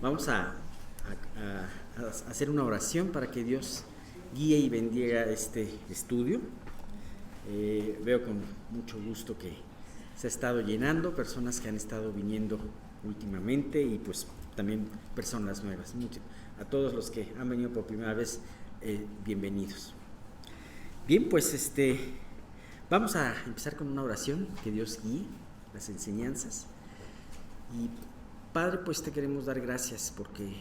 Vamos a hacer una oración para que Dios guíe y bendiga este estudio. Veo con mucho gusto que se ha estado llenando, personas que han estado viniendo últimamente y pues también personas nuevas. A todos los que han venido por primera vez, bienvenidos. Bien, pues vamos a empezar con una oración, que Dios guíe las enseñanzas. Y Padre, pues te queremos dar gracias porque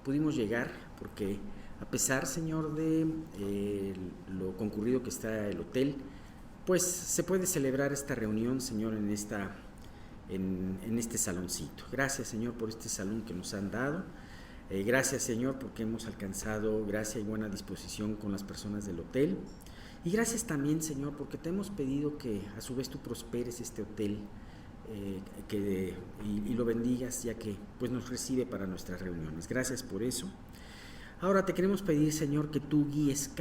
pudimos llegar, porque a pesar, Señor, de lo concurrido que está el hotel, pues se puede celebrar esta reunión, Señor, en este saloncito. Gracias, Señor, por este salón que nos han dado. Gracias, Señor, porque hemos alcanzado gracia y buena disposición con las personas del hotel. Y gracias también, Señor, porque te hemos pedido que a su vez tú prosperes este hotel y lo bendigas, ya que pues nos recibe para nuestras reuniones. Gracias por eso. Ahora te queremos pedir, Señor, que tú guíes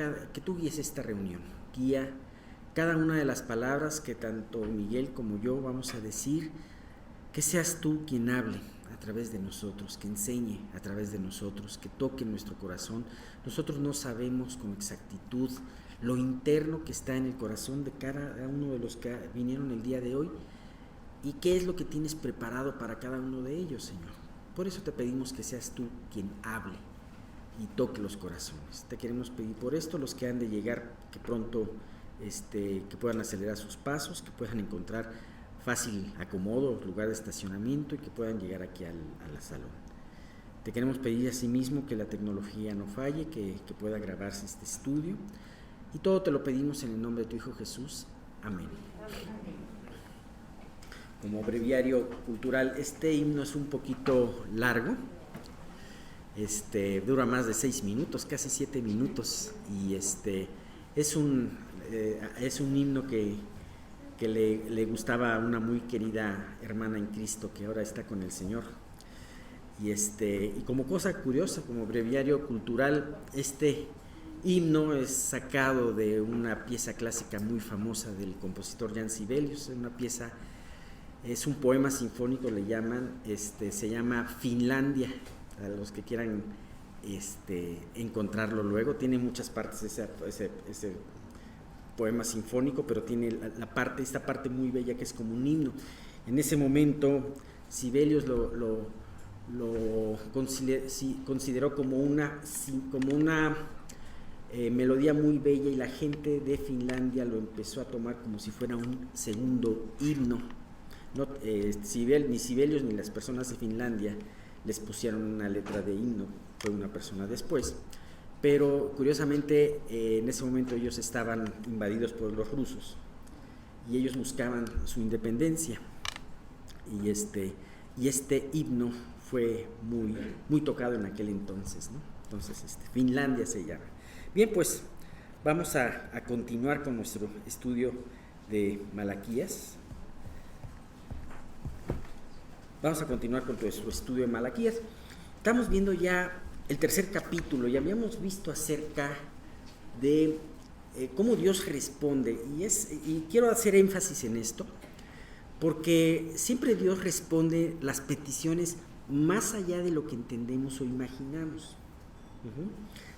esta reunión. Guía cada una de las palabras que tanto Miguel como yo vamos a decir, que seas tú quien hable a través de nosotros, que enseñe a través de nosotros, que toque nuestro corazón. Nosotros no sabemos con exactitud lo interno que está en el corazón de cada uno de los que vinieron el día de hoy y qué es lo que tienes preparado para cada uno de ellos, Señor. Por eso te pedimos que seas tú quien hable y toque los corazones. Te queremos pedir por esto, los que han de llegar, que pronto que puedan acelerar sus pasos, que puedan encontrar fácil acomodo, lugar de estacionamiento y que puedan llegar aquí al salón. Te queremos pedir asimismo que la tecnología no falle, que pueda grabarse este estudio, y todo te lo pedimos en el nombre de tu Hijo Jesús. Amén. Como breviario cultural, este himno es un poquito largo, dura más de 6 minutos, casi 7 minutos, y es un himno que le gustaba a una muy querida hermana en Cristo que ahora está con el Señor. Y como cosa curiosa, como breviario cultural, este himno es sacado de una pieza clásica muy famosa del compositor Jan Sibelius. Es un poema sinfónico, le llaman, se llama Finlandia, a los que quieran encontrarlo luego. Tiene muchas partes ese poema sinfónico, pero tiene esta parte muy bella que es como un himno. En ese momento Sibelius lo consideró como una melodía muy bella, y la gente de Finlandia lo empezó a tomar como si fuera un segundo himno. Ni Sibelius ni las personas de Finlandia les pusieron una letra de himno, fue una persona después. Pero curiosamente en ese momento ellos estaban invadidos por los rusos y ellos buscaban su independencia, y este himno fue muy, muy tocado en aquel entonces, ¿no? Entonces Finlandia se llama. Bien, pues vamos a continuar con nuestro estudio de Malaquías. Vamos a continuar con nuestro estudio de Malaquías. Estamos viendo ya el tercer capítulo y habíamos visto acerca de cómo Dios responde, y quiero hacer énfasis en esto porque siempre Dios responde las peticiones más allá de lo que entendemos o imaginamos.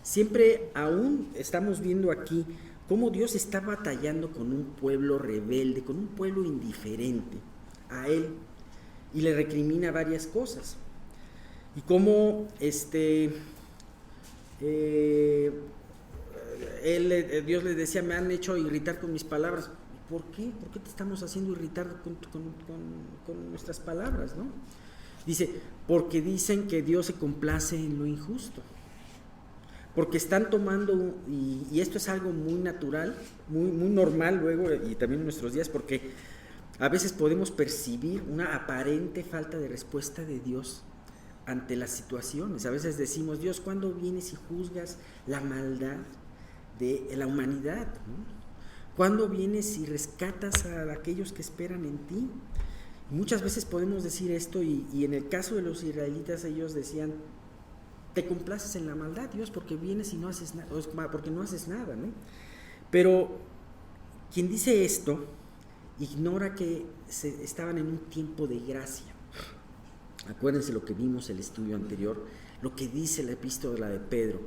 Siempre aún estamos viendo aquí cómo Dios está batallando con un pueblo rebelde, con un pueblo indiferente a Él, y le recrimina varias cosas. Y cómo Dios le decía: me han hecho irritar con mis palabras. ¿Por qué? ¿Por qué te estamos haciendo irritar con nuestras palabras, no? Dice: porque dicen que Dios se complace en lo injusto. Porque están tomando, y esto es algo muy natural, muy, muy normal luego, y también en nuestros días, porque a veces podemos percibir una aparente falta de respuesta de Dios ante las situaciones. A veces decimos: Dios, ¿cuándo vienes y juzgas la maldad de la humanidad, ¿no? ¿Cuándo vienes y rescatas a aquellos que esperan en ti? Muchas veces podemos decir esto, y en el caso de los israelitas, ellos decían: te complaces en la maldad, Dios, porque vienes y no haces nada, porque no haces nada, ¿no? Pero quien dice esto ignora que estaban en un tiempo de gracia. Acuérdense lo que vimos en el estudio anterior, lo que dice la epístola de Pedro.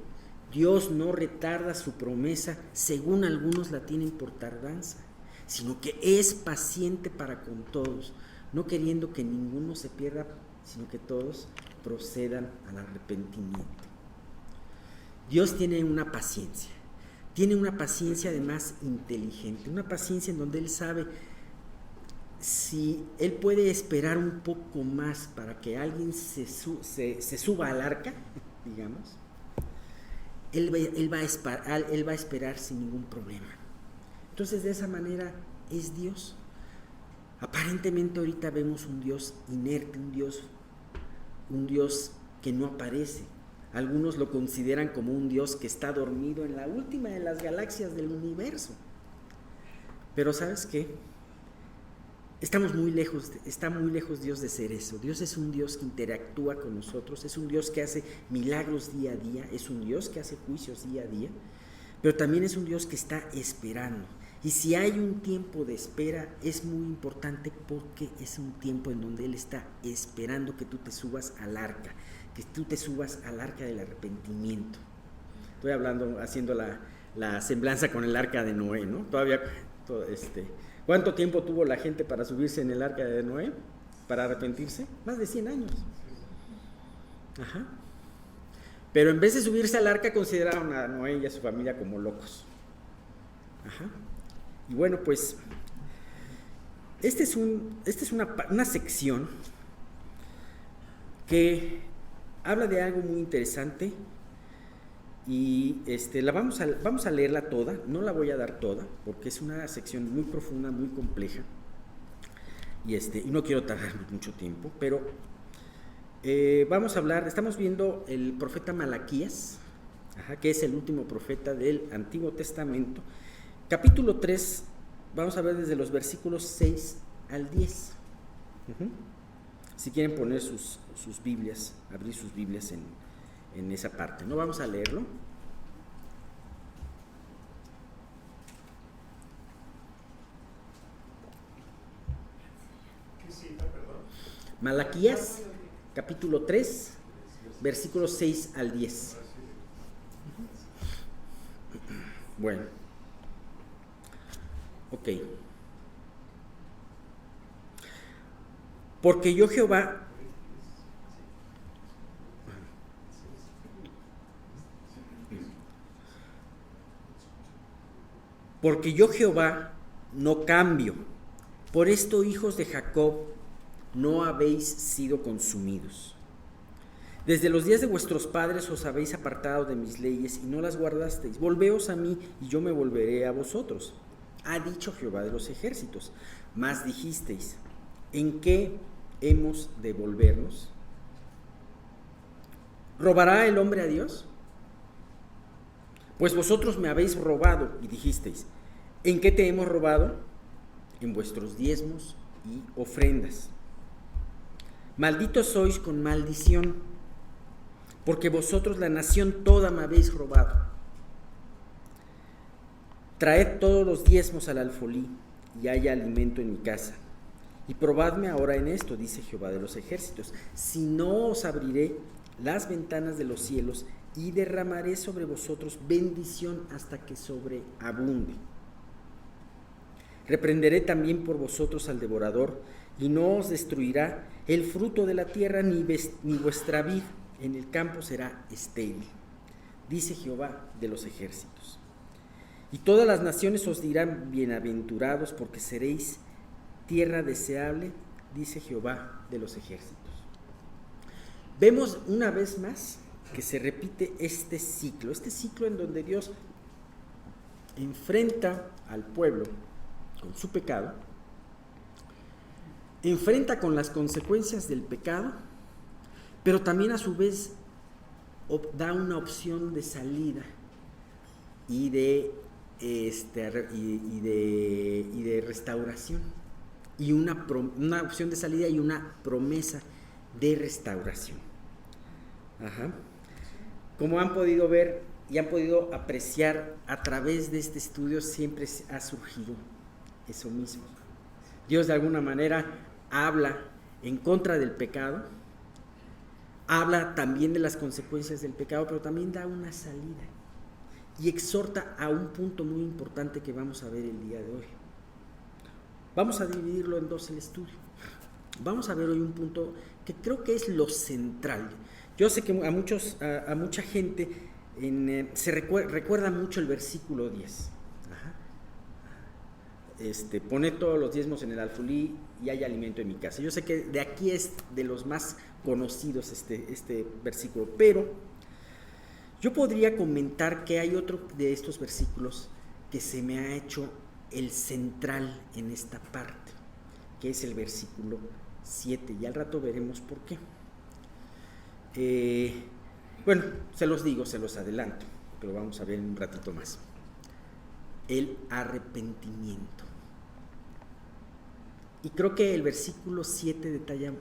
Dios no retarda su promesa, según algunos la tienen por tardanza, sino que es paciente para con todos, no queriendo que ninguno se pierda, sino que todos procedan al arrepentimiento. Dios tiene una paciencia además inteligente, una paciencia en donde Él sabe si Él puede esperar un poco más para que alguien se suba al arca, digamos, Él va a esperar sin ningún problema. Entonces, de esa manera es Dios. Aparentemente ahorita vemos un Dios inerte, un Dios que no aparece. Algunos lo consideran como un Dios que está dormido en la última de las galaxias del universo. Pero ¿sabes qué? Está muy lejos Dios de ser eso. Dios es un Dios que interactúa con nosotros, es un Dios que hace milagros día a día, es un Dios que hace juicios día a día, pero también es un Dios que está esperando. Y si hay un tiempo de espera, es muy importante porque es un tiempo en donde Él está esperando que tú te subas al arca, que tú te subas al arca del arrepentimiento. Estoy haciendo la semblanza con el arca de Noé, ¿no? ¿Cuánto tiempo tuvo la gente para subirse en el arca de Noé? ¿Para arrepentirse? Más de 100 años. Ajá. Pero en vez de subirse al arca, consideraron a Noé y a su familia como locos. Ajá. Y bueno, pues, esta es una sección que habla de algo muy interesante y vamos a leerla toda, no la voy a dar toda, porque es una sección muy profunda, muy compleja, y no quiero tardarme mucho tiempo, pero estamos viendo el profeta Malaquías, que es el último profeta del Antiguo Testamento. Capítulo 3, vamos a ver desde los versículos 6 al 10. Si quieren poner sus Biblias, abrir sus Biblias en esa parte. No vamos a leerlo. ¿Qué cita, perdón? Malaquías, capítulo 3, versículos 6 al 10. Bueno. Ok. Porque yo Jehová no cambio. Por esto, hijos de Jacob, no habéis sido consumidos. Desde los días de vuestros padres os habéis apartado de mis leyes y no las guardasteis. Volveos a mí y yo me volveré a vosotros, ha dicho Jehová de los ejércitos. Mas dijisteis, ¿en qué hemos de volvernos? ¿Robará el hombre a Dios? Pues vosotros me habéis robado, y dijisteis, ¿en qué te hemos robado? En vuestros diezmos y ofrendas. Malditos sois con maldición, porque vosotros la nación toda me habéis robado. Traed todos los diezmos al alfolí, y haya alimento en mi casa. Y probadme ahora en esto, dice Jehová de los ejércitos, si no os abriré las ventanas de los cielos y derramaré sobre vosotros bendición hasta que sobreabunde. Reprenderé también por vosotros al devorador, y no os destruirá el fruto de la tierra, ni vuestra vid en el campo será estéril, dice Jehová de los ejércitos. Y todas las naciones os dirán bienaventurados, porque seréis tierra deseable, dice Jehová de los ejércitos. Vemos una vez más que se repite este ciclo en donde Dios enfrenta al pueblo con su pecado, enfrenta con las consecuencias del pecado, pero también a su vez da una opción de salida y de restauración, y una opción de salida y una promesa de restauración. Como han podido ver y han podido apreciar a través de este estudio, siempre ha surgido eso mismo. Dios de alguna manera habla en contra del pecado, habla también de las consecuencias del pecado, pero también da una salida y exhorta a un punto muy importante que vamos a ver el día de hoy. Vamos a dividirlo en dos el estudio. Vamos a ver hoy un punto que creo que es lo central. Yo sé que a mucha gente recuerda mucho el versículo 10. Pone todos los diezmos en el alfolí y hay alimento en mi casa. Yo sé que de aquí es de los más conocidos este versículo, pero yo podría comentar que hay otro de estos versículos que se me ha hecho el central en esta parte, que es el versículo 7, y al rato veremos por qué. Bueno, se los adelanto, que lo vamos a ver en un ratito más. El arrepentimiento. Y creo que el versículo 7 detalla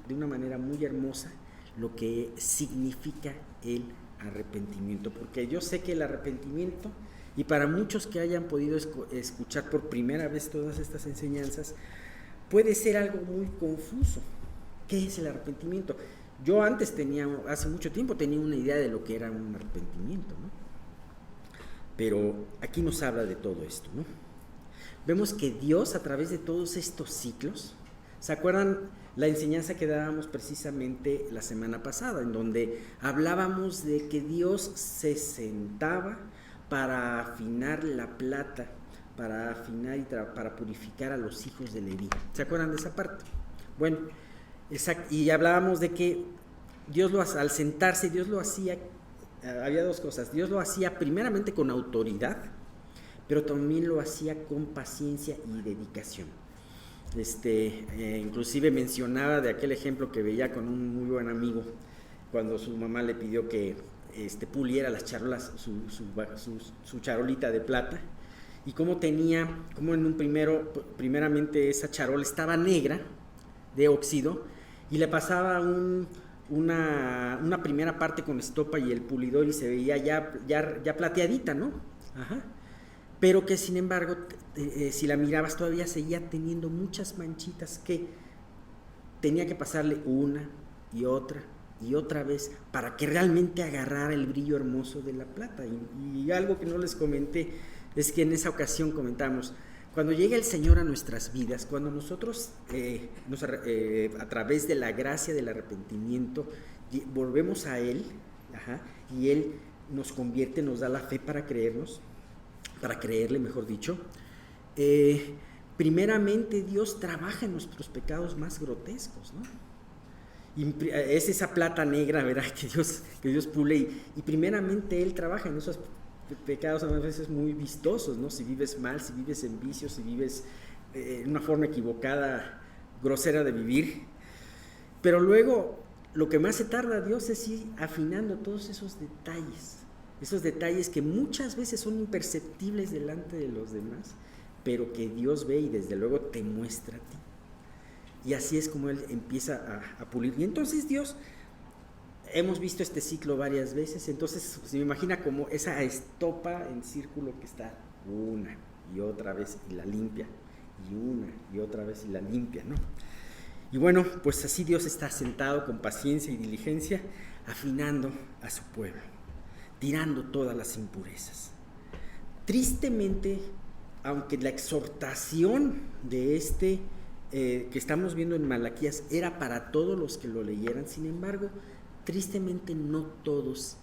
de una manera muy hermosa lo que significa el arrepentimiento, porque yo sé que el arrepentimiento, y para muchos que hayan podido escuchar por primera vez todas estas enseñanzas, puede ser algo muy confuso. ¿Qué es el arrepentimiento? Yo hace mucho tiempo tenía una idea de lo que era un arrepentimiento, ¿no? Pero aquí nos habla de todo esto, ¿no? Vemos que Dios, a través de todos estos ciclos, ¿se acuerdan la enseñanza que dábamos precisamente la semana pasada, en donde hablábamos de que Dios se sentaba para afinar la plata, para afinar y para purificar a los hijos de Leví? ¿Se acuerdan de esa parte? Bueno, y hablábamos de que Dios al sentarse, Dios lo hacía, había dos cosas: Dios lo hacía primeramente con autoridad, pero también lo hacía con paciencia y dedicación. Inclusive mencionaba de aquel ejemplo que veía con un muy buen amigo, cuando su mamá le pidió que puliera las charolas, su charolita de plata, y como primeramente esa charola estaba negra de óxido, y le pasaba una primera parte con estopa y el pulidor, y se veía ya plateadita, ¿no? Ajá. Pero que sin embargo, si la mirabas, todavía seguía teniendo muchas manchitas que tenía que pasarle una y otra vez para que realmente agarrara el brillo hermoso de la plata. Y algo que no les comenté es que en esa ocasión comentamos, cuando llega el Señor a nuestras vidas, cuando nosotros a través de la gracia del arrepentimiento volvemos a Él, y Él nos convierte, nos da la fe para creerle, mejor dicho, primeramente Dios trabaja en nuestros pecados más grotescos, ¿no? Y es esa plata negra, ¿verdad?, que Dios pule, y primeramente Él trabaja en esos pecados a veces muy vistosos, ¿no? Si vives mal, si vives en vicios, si vives en una forma equivocada, grosera de vivir. Pero luego, lo que más se tarda Dios es ir afinando todos esos detalles que muchas veces son imperceptibles delante de los demás, pero que Dios ve y desde luego te muestra a ti. Y así es como Él empieza a pulir. Y entonces Dios, hemos visto este ciclo varias veces, entonces se me imagina como esa estopa en círculo que está una y otra vez y la limpia, y una y otra vez y la limpia, ¿no? Y bueno, pues así Dios está sentado con paciencia y diligencia, afinando a su pueblo, tirando todas las impurezas. Tristemente, aunque la exhortación de que estamos viendo en Malaquías era para todos los que lo leyeran, sin embargo, tristemente no todos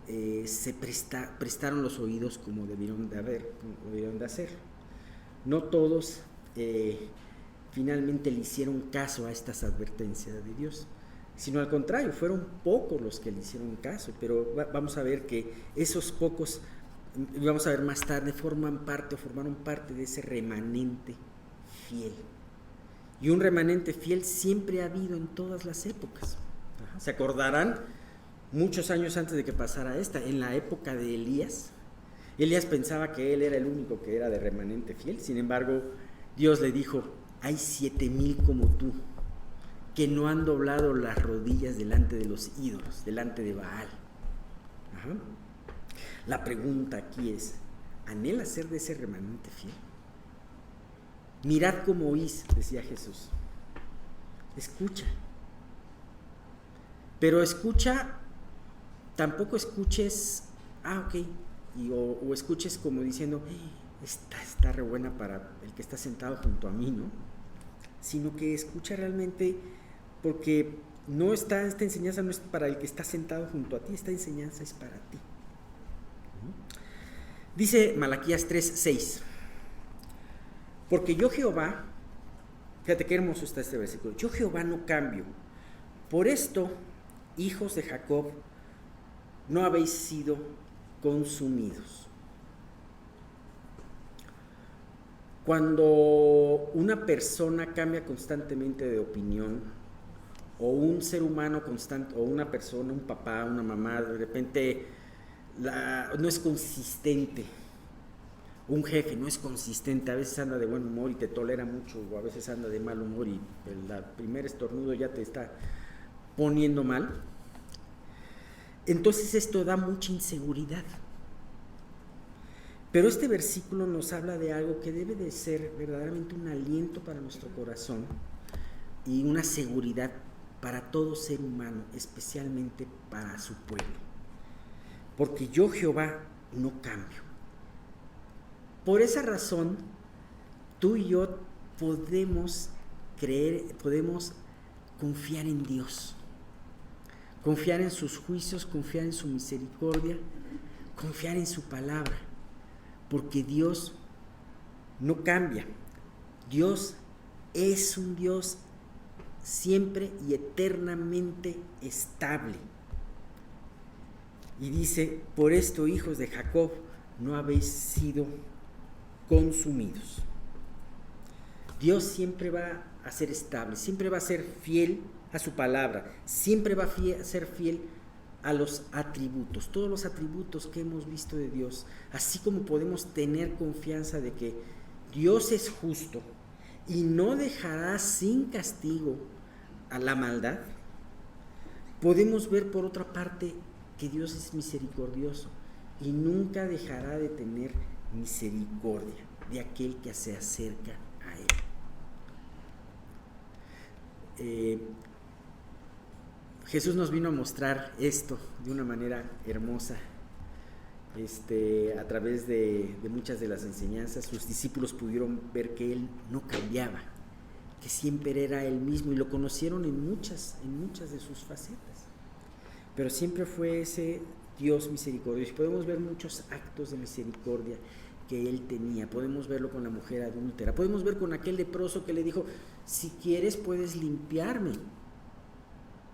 se prestaron los oídos como debieron de hacer. No todos finalmente le hicieron caso a estas advertencias de Dios, sino al contrario, fueron pocos los que le hicieron caso. Pero vamos a ver que esos pocos, vamos a ver más tarde, formaron parte de ese remanente fiel. Y un remanente fiel siempre ha habido en todas las épocas. Se acordarán, muchos años antes de que pasara en la época de Elías pensaba que él era el único que era de remanente fiel. Sin embargo, Dios le dijo: hay 7,000 como tú, que no han doblado las rodillas delante de los ídolos, delante de Baal. La pregunta aquí es: ¿anhela ser de ese remanente fiel? Mirad cómo oís, decía Jesús. Escucha. Pero escucha, tampoco escuches, ok, o escuches como diciendo, esta está re buena para el que está sentado junto a mí, ¿no? Sino que escucha realmente, porque esta enseñanza no es para el que está sentado junto a ti, esta enseñanza es para ti. Dice Malaquías 3:6, porque yo Jehová, fíjate qué hermoso está este versículo, yo Jehová no cambio, por esto, hijos de Jacob, no habéis sido consumidos. Cuando una persona cambia constantemente de opinión, o un ser humano constante, o una persona, un papá, una mamá, de repente no es consistente, un jefe no es consistente, a veces anda de buen humor y te tolera mucho, o a veces anda de mal humor y el primer estornudo ya te está poniendo mal, entonces esto da mucha inseguridad. Pero este versículo nos habla de algo que debe de ser verdaderamente un aliento para nuestro corazón y una seguridad para todo ser humano, especialmente para su pueblo. Porque yo Jehová no cambio. Por esa razón, tú y yo podemos confiar en Dios, confiar en sus juicios, confiar en su misericordia, confiar en su palabra. Porque Dios no cambia. Dios es un Dios siempre y eternamente estable. Y dice, por esto, hijos de Jacob, no habéis sido consumidos. Dios siempre va a ser estable, siempre va a ser fiel a su palabra, siempre va a ser fiel a los atributos, todos los atributos que hemos visto de Dios, así como podemos tener confianza de que Dios es justo y no dejará sin castigo a la maldad, podemos ver por otra parte que Dios es misericordioso y nunca dejará de tener misericordia de aquel que se acerca a Él. Jesús nos vino a mostrar esto de una manera hermosa, a través de muchas de las enseñanzas. Sus discípulos pudieron ver que Él no cambiaba, que siempre era Él mismo, y lo conocieron en muchas de sus facetas, pero siempre fue ese Dios misericordioso. Podemos ver muchos actos de misericordia que Él tenía. Podemos verlo con la mujer adúltera, podemos ver con aquel leproso que le dijo, si quieres puedes limpiarme.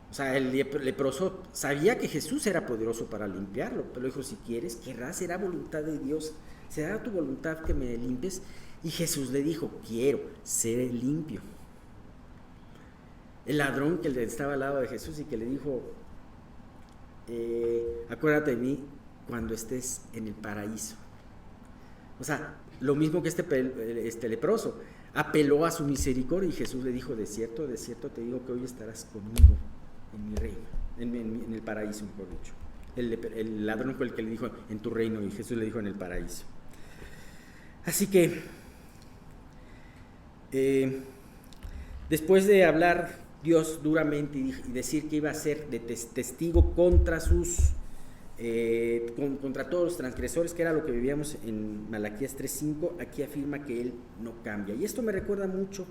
O sea, el leproso sabía que Jesús era poderoso para limpiarlo, pero dijo, si quieres, querrás, será voluntad de Dios, será tu voluntad que me limpies. Y Jesús le dijo, quiero ser limpio. El ladrón que estaba al lado de Jesús y que le dijo, acuérdate de mí cuando estés en el paraíso. O sea, lo mismo que este leproso, apeló a su misericordia, y Jesús le dijo, de cierto te digo que hoy estarás conmigo en mi reino, en el paraíso, mejor dicho. El ladrón fue el que le dijo, en tu reino, y Jesús le dijo, en el paraíso. Así que, después de hablar Dios duramente y decir que iba a ser de testigo contra contra todos los transgresores, que era lo que vivíamos en Malaquías 3:5, aquí afirma que Él no cambia. Y esto me recuerda mucho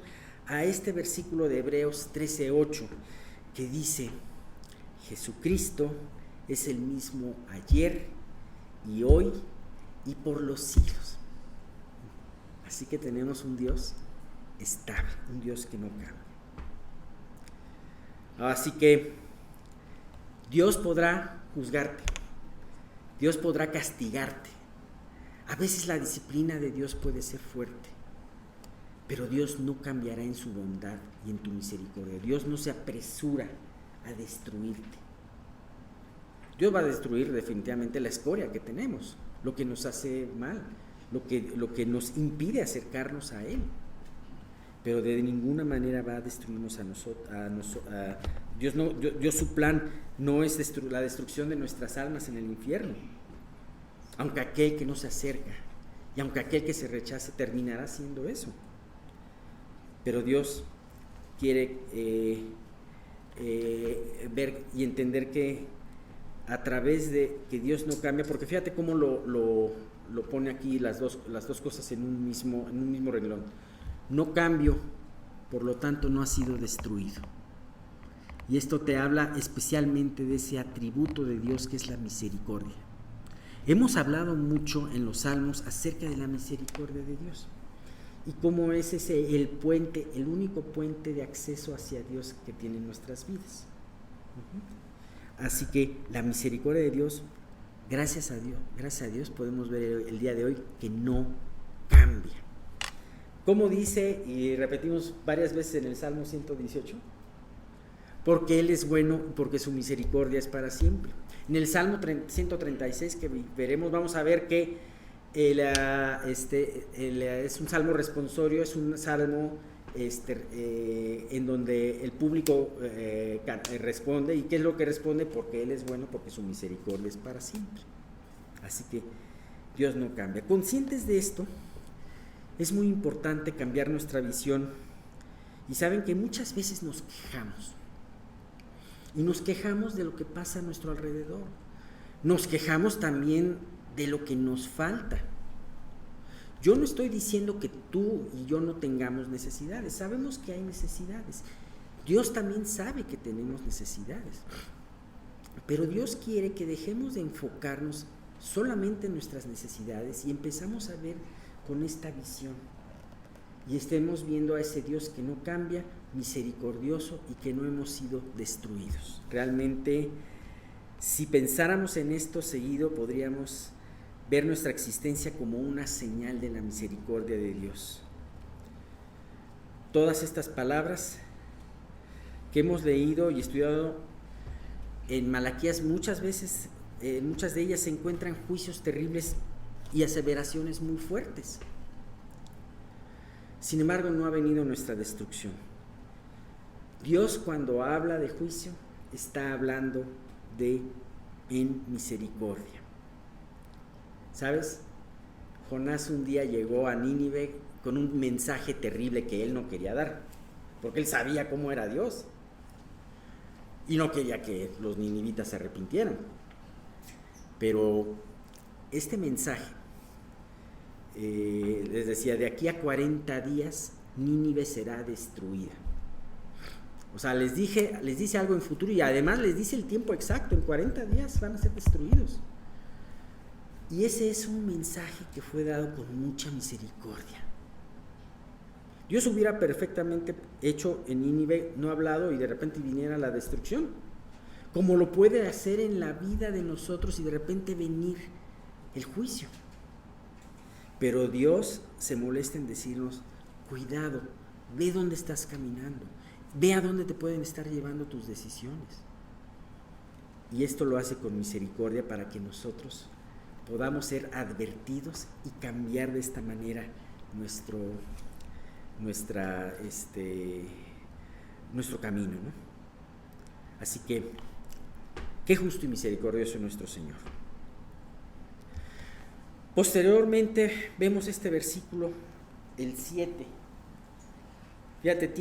a este versículo de Hebreos 13:8, que dice, Jesucristo es el mismo ayer y hoy y por los siglos. Así que tenemos un Dios estable, un Dios que no cambia. Así que Dios podrá juzgarte, Dios podrá castigarte. A veces la disciplina de Dios puede ser fuerte, pero Dios no cambiará en su bondad y en tu misericordia. Dios no se apresura a destruirte. Dios va a destruir definitivamente la escoria que tenemos, lo que nos hace mal, lo que nos impide acercarnos a Él. Pero de ninguna manera va a destruirnos a nosotros. Dios su plan no es la destrucción de nuestras almas en el infierno, aunque aquel que no se acerca y aunque aquel que se rechace terminará haciendo eso. Pero Dios quiere ver y entender que a través de que Dios no cambia, porque fíjate cómo lo pone aquí las dos cosas en un mismo renglón. No cambio, por lo tanto no ha sido destruido. Y esto te habla especialmente de ese atributo de Dios que es la misericordia. Hemos hablado mucho en los Salmos acerca de la misericordia de Dios y cómo es ese el puente, el único puente de acceso hacia Dios que tienen nuestras vidas. Así que la misericordia de Dios, gracias a Dios podemos ver el día de hoy que no cambia. Como dice, y repetimos varias veces en el Salmo 118, porque Él es bueno, porque su misericordia es para siempre. En el Salmo 136 que veremos, vamos a ver que es un salmo responsorio, es un salmo en donde el público responde. ¿Y qué es lo que responde? Porque Él es bueno, porque su misericordia es para siempre. Así que Dios no cambia. Conscientes de esto, es muy importante cambiar nuestra visión. Y saben que muchas veces nos quejamos. Y nos quejamos de lo que pasa a nuestro alrededor. Nos quejamos también de lo que nos falta. Yo no estoy diciendo que tú y yo no tengamos necesidades. Sabemos que hay necesidades. Dios también sabe que tenemos necesidades. Pero Dios quiere que dejemos de enfocarnos solamente en nuestras necesidades y empezamos a ver con esta visión. Y estemos viendo a ese Dios que no cambia, misericordioso y que no hemos sido destruidos. Realmente, si pensáramos en esto seguido, podríamos ver nuestra existencia como una señal de la misericordia de Dios. Todas estas palabras que hemos leído y estudiado en Malaquías, muchas veces, muchas de ellas se encuentran juicios terribles y aseveraciones muy fuertes. Sin embargo, no ha venido nuestra destrucción. Dios, cuando habla de juicio, está hablando en misericordia. ¿Sabes? Jonás un día llegó a Nínive con un mensaje terrible que él no quería dar, porque él sabía cómo era Dios y no quería que los ninivitas se arrepintieran. Pero este mensaje les decía, de aquí a 40 días Nínive será destruida. O sea, les dice algo en futuro y además les dice el tiempo exacto, en 40 días van a ser destruidos. Y ese es un mensaje que fue dado con mucha misericordia. Dios hubiera perfectamente hecho en Nínive, no hablado y de repente viniera la destrucción, como lo puede hacer en la vida de nosotros y de repente venir el juicio. Pero Dios se molesta en decirnos, cuidado, ve dónde estás caminando, ve a dónde te pueden estar llevando tus decisiones. Y esto lo hace con misericordia para que nosotros podamos ser advertidos y cambiar de esta manera nuestro camino, ¿no? Así que, qué justo y misericordioso es nuestro Señor. Posteriormente vemos este versículo, el 7. Fíjate,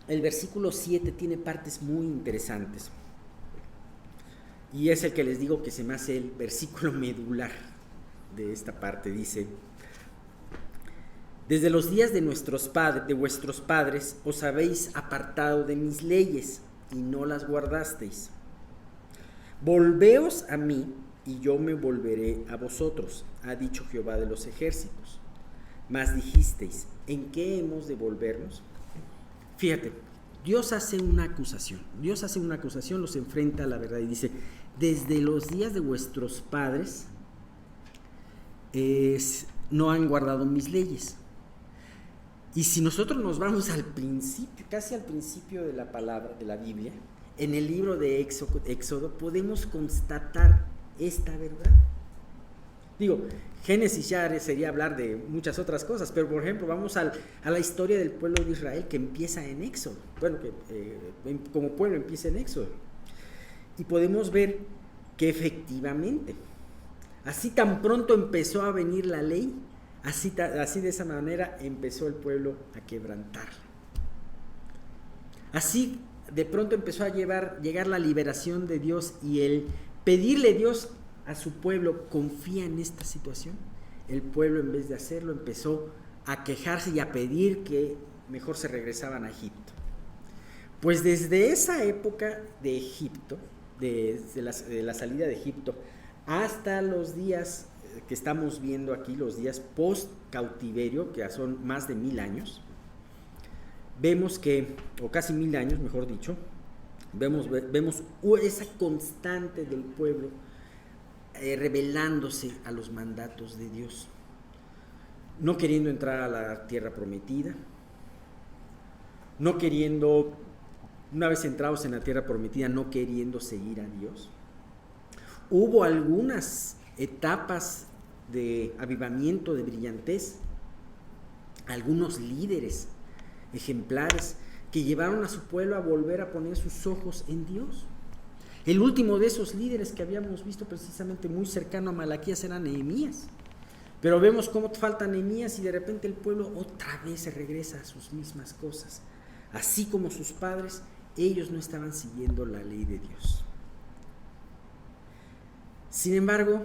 el versículo 7 tiene partes muy interesantes. Y es el que les digo que se me hace el versículo medular de esta parte. Dice: desde los días de vuestros padres os habéis apartado de mis leyes y no las guardasteis. Volveos a mí y yo me volveré a vosotros, ha dicho Jehová de los ejércitos. Mas dijisteis, ¿en qué hemos de volvernos? Fíjate, Dios hace una acusación, los enfrenta a la verdad y dice, desde los días de vuestros padres no han guardado mis leyes. Y si nosotros nos vamos al principio, casi al principio de la palabra, de la Biblia, en el libro de Éxodo podemos constatar esta verdad. Digo, Génesis ya sería hablar de muchas otras cosas, pero por ejemplo vamos a la historia del pueblo de Israel que empieza en Éxodo. Bueno, como pueblo empieza en Éxodo. Y podemos ver que efectivamente, así tan pronto empezó a venir la ley, así de esa manera empezó el pueblo a quebrantarla. Así de pronto empezó a llegar la liberación de Dios y el pedirle a Dios a su pueblo, confía en esta situación, el pueblo en vez de hacerlo empezó a quejarse y a pedir que mejor se regresaban a Egipto. Pues desde esa época de Egipto, desde la salida de Egipto, hasta los días que estamos viendo aquí, los días post cautiverio, que son más de 1000 años, vemos que, o casi 1000 años mejor dicho, vemos esa constante del pueblo rebelándose a los mandatos de Dios, no queriendo entrar a la tierra prometida, no queriendo, una vez entrados en la tierra prometida, no queriendo seguir a Dios. Hubo algunas etapas de avivamiento, de brillantez, algunos líderes ejemplares que llevaron a su pueblo a volver a poner sus ojos en Dios. El último de esos líderes que habíamos visto precisamente muy cercano a Malaquías era Nehemías. Pero vemos cómo falta Nehemías y de repente el pueblo otra vez se regresa a sus mismas cosas. Así como sus padres, ellos no estaban siguiendo la ley de Dios. Sin embargo,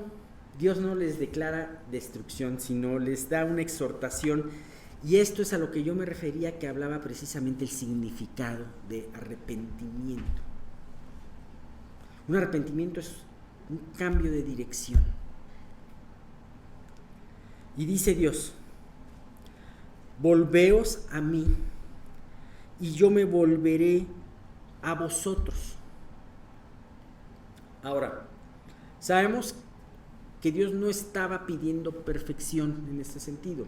Dios no les declara destrucción, sino les da una exhortación. Y esto es a lo que yo me refería, que hablaba precisamente el significado de arrepentimiento. Un arrepentimiento es un cambio de dirección. Y dice Dios, volveos a mí y yo me volveré a vosotros. Ahora, sabemos que Dios no estaba pidiendo perfección en este sentido.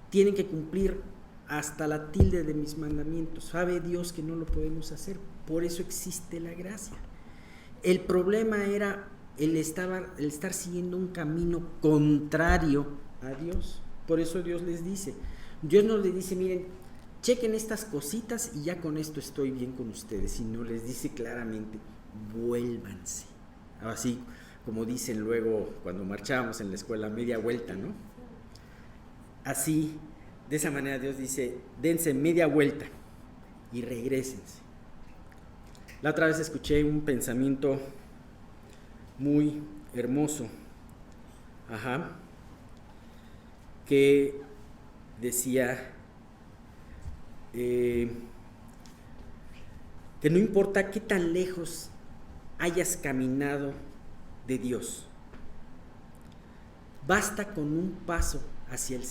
Tienen que cumplir hasta la tilde de mis mandamientos. Sabe Dios que no lo podemos hacer, por eso existe la gracia. El problema era el estar siguiendo un camino contrario a Dios. Por eso Dios les dice, Dios no les dice, miren, chequen estas cositas y ya con esto estoy bien con ustedes, sino les dice claramente, vuélvanse. Así como dicen luego cuando marchábamos en la escuela, media vuelta, ¿no? Así, de esa manera Dios dice, dense media vuelta y regrésense. La otra vez escuché un pensamiento muy hermoso, que decía que no importa qué tan lejos hayas caminado de Dios, basta con un paso hacia el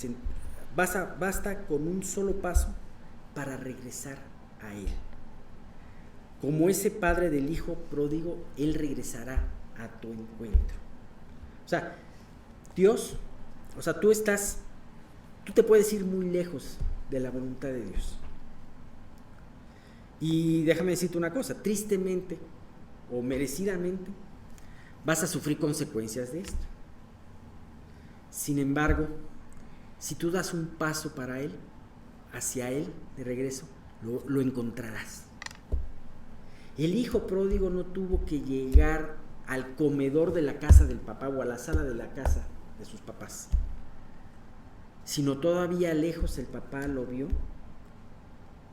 basta con un solo paso para regresar a Él. Como ese padre del hijo pródigo, Él regresará a tu encuentro. O sea, Dios, tú te puedes ir muy lejos de la voluntad de Dios. Y déjame decirte una cosa, tristemente o merecidamente vas a sufrir consecuencias de esto. Sin embargo, si tú das un paso para Él, hacia Él de regreso, lo encontrarás. El hijo pródigo no tuvo que llegar al comedor de la casa del papá o a la sala de la casa de sus papás, sino todavía lejos el papá lo vio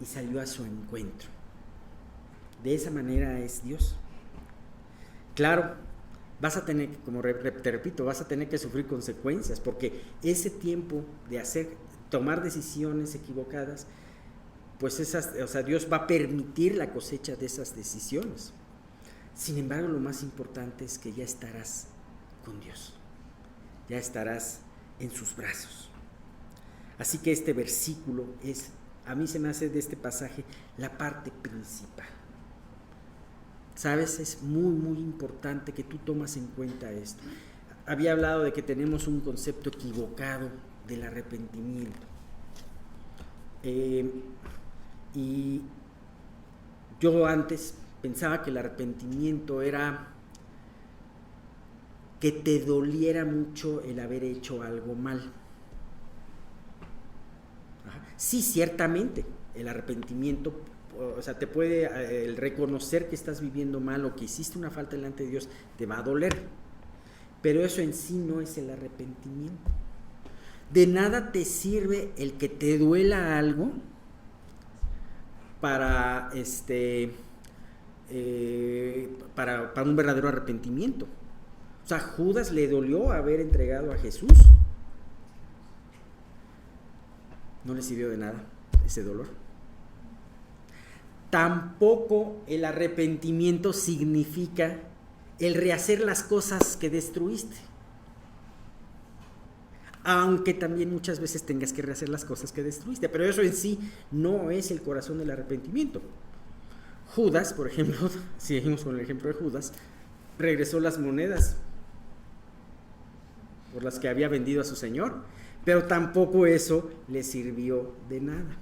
y salió a su encuentro. De esa manera es Dios. Claro, vas a tener, como te repito, vas a tener que sufrir consecuencias, porque ese tiempo de tomar decisiones equivocadas, pues Dios va a permitir la cosecha de esas decisiones. Sin embargo, lo más importante es que ya estarás con Dios, ya estarás en sus brazos. Así que este versículo a mí se me hace de este pasaje la parte principal. ¿Sabes? Es muy, muy importante que tú tomas en cuenta esto. Había hablado de que tenemos un concepto equivocado del arrepentimiento. Y yo antes pensaba que el arrepentimiento era que te doliera mucho el haber hecho algo mal. Sí, ciertamente, el arrepentimiento, te puede, el reconocer que estás viviendo mal o que hiciste una falta delante de Dios, te va a doler. Pero eso en sí no es el arrepentimiento. De nada te sirve el que te duela algo para para un verdadero arrepentimiento. O sea, Judas le dolió haber entregado a Jesús. No le sirvió de nada ese dolor. Tampoco el arrepentimiento significa el rehacer las cosas que destruiste. Aunque también muchas veces tengas que rehacer las cosas que destruiste, pero eso en sí no es el corazón del arrepentimiento. Judas, por ejemplo, si seguimos con el ejemplo de Judas, regresó las monedas por las que había vendido a su señor, pero tampoco eso le sirvió de nada.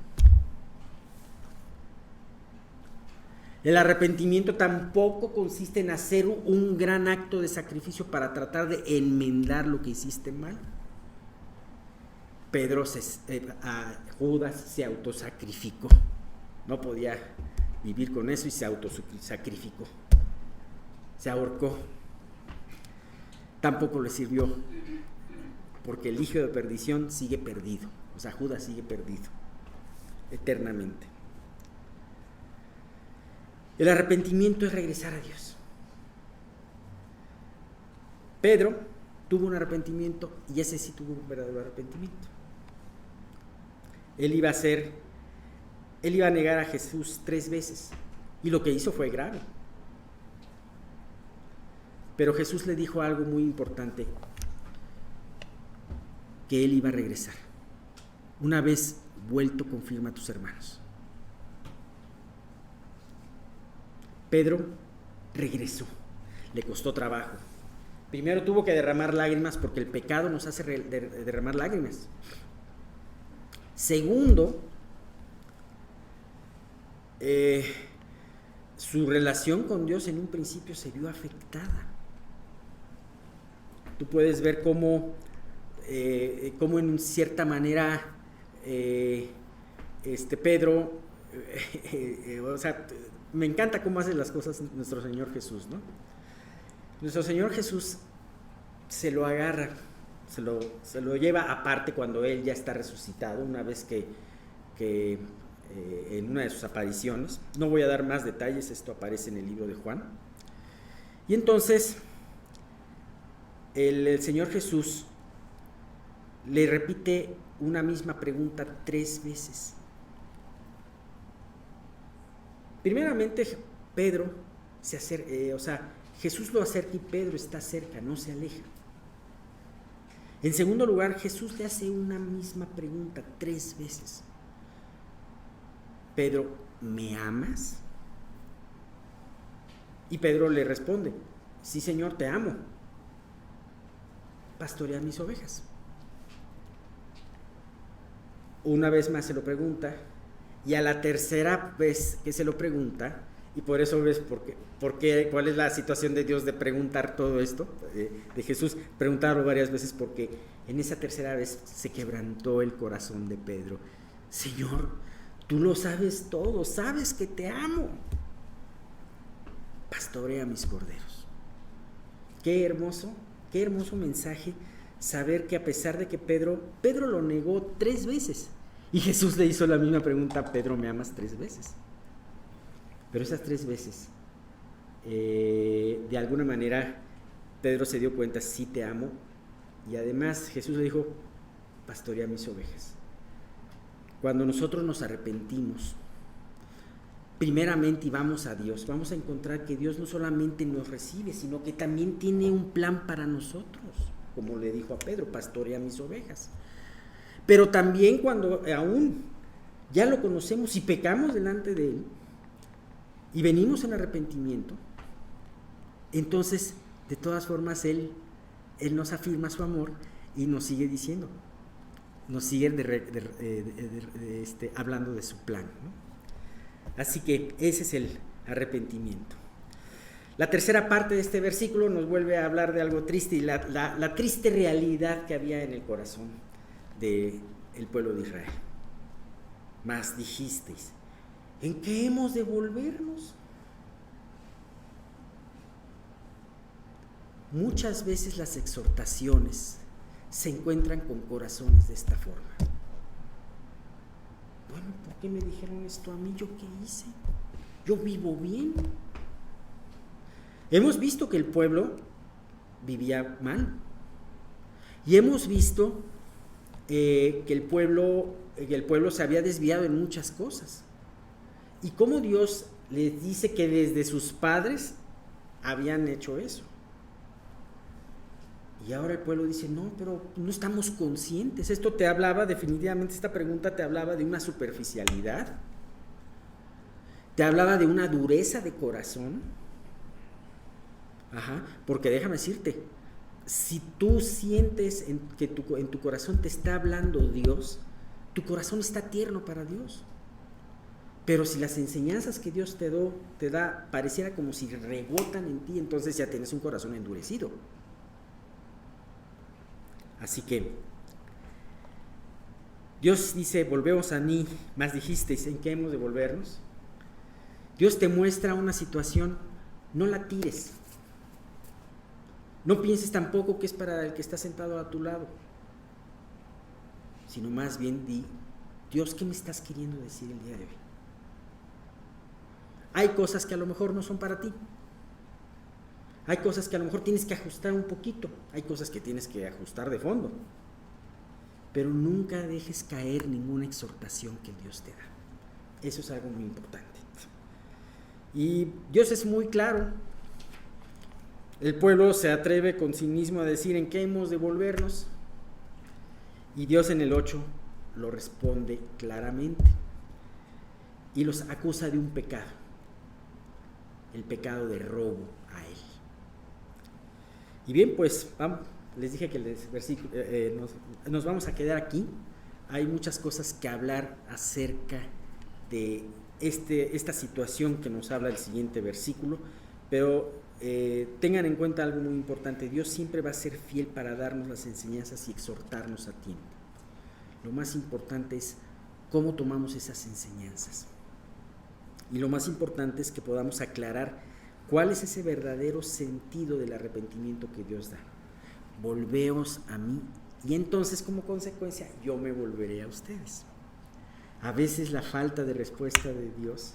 El arrepentimiento tampoco consiste en hacer un gran acto de sacrificio para tratar de enmendar lo que hiciste mal. Judas se autosacrificó, no podía vivir con eso y se autosacrificó, se ahorcó. Tampoco le sirvió, porque el hijo de perdición sigue perdido, o sea, Judas sigue perdido eternamente. El arrepentimiento es regresar a Dios. Pedro tuvo un arrepentimiento y ese sí tuvo un verdadero arrepentimiento. Él iba a negar a Jesús 3 veces y lo que hizo fue grave. Pero Jesús le dijo algo muy importante, que él iba a regresar. Una vez vuelto, confirma a tus hermanos. Pedro regresó, le costó trabajo. Primero tuvo que derramar lágrimas porque el pecado nos hace derramar lágrimas. Segundo, su relación con Dios en un principio se vio afectada. Tú puedes ver cómo en cierta manera Pedro, o sea, me encanta cómo hace las cosas nuestro Señor Jesús, ¿no? Nuestro Señor Jesús se lo agarra, se lo lleva aparte cuando Él ya está resucitado, una vez que en una de sus apariciones. No voy a dar más detalles, esto aparece en el libro de Juan. Y entonces el Señor Jesús le repite una misma pregunta 3 veces. Primeramente, Pedro se acerca, Jesús lo acerca y Pedro está cerca, no se aleja. En segundo lugar, Jesús le hace una misma pregunta 3 veces. Pedro, ¿me amas? Y Pedro le responde, sí, Señor, te amo. Pastorea mis ovejas. Una vez más se lo pregunta, y a la tercera vez que se lo pregunta, y por eso ves cuál es la situación de Dios de preguntar todo esto, de Jesús preguntarlo varias veces, porque en esa tercera vez se quebrantó el corazón de Pedro. Señor, tú lo sabes todo, sabes que te amo. Pastorea mis corderos. Qué hermoso mensaje saber que a pesar de que Pedro lo negó 3 veces, y Jesús le hizo la misma pregunta, Pedro, ¿me amas? 3 veces. Pero esas 3 veces, de alguna manera, Pedro se dio cuenta, sí te amo, y además Jesús le dijo, pastorea mis ovejas. Cuando nosotros nos arrepentimos, primeramente y vamos a Dios, vamos a encontrar que Dios no solamente nos recibe, sino que también tiene un plan para nosotros, como le dijo a Pedro, pastorea mis ovejas. Pero también cuando aún ya lo conocemos y pecamos delante de Él y venimos en arrepentimiento, entonces de todas formas Él nos afirma su amor y nos sigue diciendo, nos sigue hablando de su plan, ¿no? Así que ese es el arrepentimiento. La tercera parte de este versículo nos vuelve a hablar de algo triste y la triste realidad que había en el corazón del pueblo de Israel. Mas dijisteis, ¿en qué hemos de volvernos? Muchas veces las exhortaciones se encuentran con corazones de esta forma. Bueno, ¿por qué me dijeron esto a mí? ¿Yo qué hice? Yo vivo bien. Hemos visto que el pueblo vivía mal. Y hemos visto que el pueblo se había desviado en muchas cosas. Y cómo Dios les dice que desde sus padres habían hecho eso. Y ahora el pueblo dice, no, pero no estamos conscientes. Esto te hablaba, definitivamente esta pregunta te hablaba de una superficialidad, te hablaba de una dureza de corazón. Porque déjame decirte, si tú sientes que en tu corazón te está hablando Dios, tu corazón está tierno para Dios. Pero si las enseñanzas que Dios te da pareciera como si rebotan en ti, entonces ya tienes un corazón endurecido. Así que Dios dice, volvemos a mí, más dijisteis, ¿en qué hemos de volvernos? Dios te muestra una situación, no la tires. No pienses tampoco que es para el que está sentado a tu lado, sino más bien di, Dios, ¿qué me estás queriendo decir el día de hoy? Hay cosas que a lo mejor no son para ti. Hay cosas que a lo mejor tienes que ajustar un poquito, hay cosas que tienes que ajustar de fondo, pero nunca dejes caer ninguna exhortación que Dios te da. Eso es algo muy importante. Y Dios es muy claro. El pueblo se atreve con cinismo a decir en qué hemos de volvernos, y Dios en el 8 lo responde claramente y los acusa de un pecado, el pecado de robo a Él. Y bien, pues les dije que nos vamos a quedar aquí. Hay muchas cosas que hablar acerca de esta situación que nos habla el siguiente versículo, pero tengan en cuenta algo muy importante. Dios siempre va a ser fiel para darnos las enseñanzas y exhortarnos a tiempo. Lo más importante es cómo tomamos esas enseñanzas. Y lo más importante es que podamos aclarar cuál es ese verdadero sentido del arrepentimiento que Dios da. Volveos a mí, y entonces como consecuencia yo me volveré a ustedes. A veces la falta de respuesta de Dios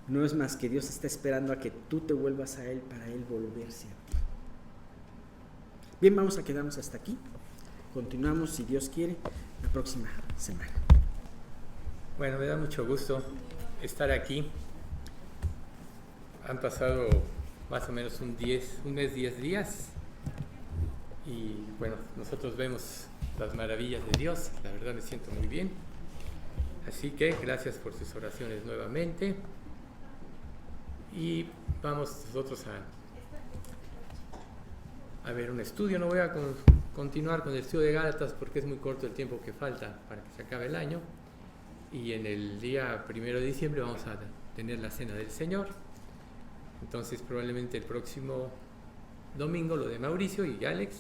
no es más que Dios está esperando a que tú te vuelvas a Él para Él volverse a ti. Bien, vamos a quedarnos hasta aquí. Continuamos, si Dios quiere, la próxima semana. Bueno, me da mucho gusto estar aquí. Han pasado más o menos un mes, 10 días. Y bueno, nosotros vemos las maravillas de Dios. La verdad me siento muy bien. Así que gracias por sus oraciones nuevamente. Y vamos nosotros a ver un estudio. No voy a continuar con el estudio de Gálatas porque es muy corto el tiempo que falta para que se acabe el año. Y en el día 1 de diciembre vamos a tener la Cena del Señor. Entonces probablemente el próximo domingo lo de Mauricio y Alex,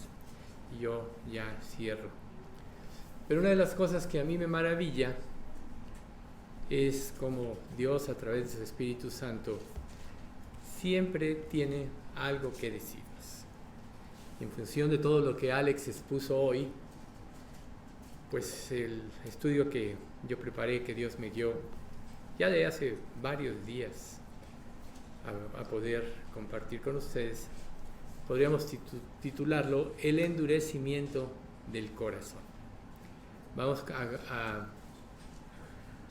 y yo ya cierro. Pero una de las cosas que a mí me maravilla es como Dios a través de su Espíritu Santo siempre tiene algo que decirnos. En función de todo lo que Alex expuso hoy, pues el estudio que yo preparé, que Dios me dio ya de hace varios días a poder compartir con ustedes, podríamos titularlo El endurecimiento del corazón. Vamos a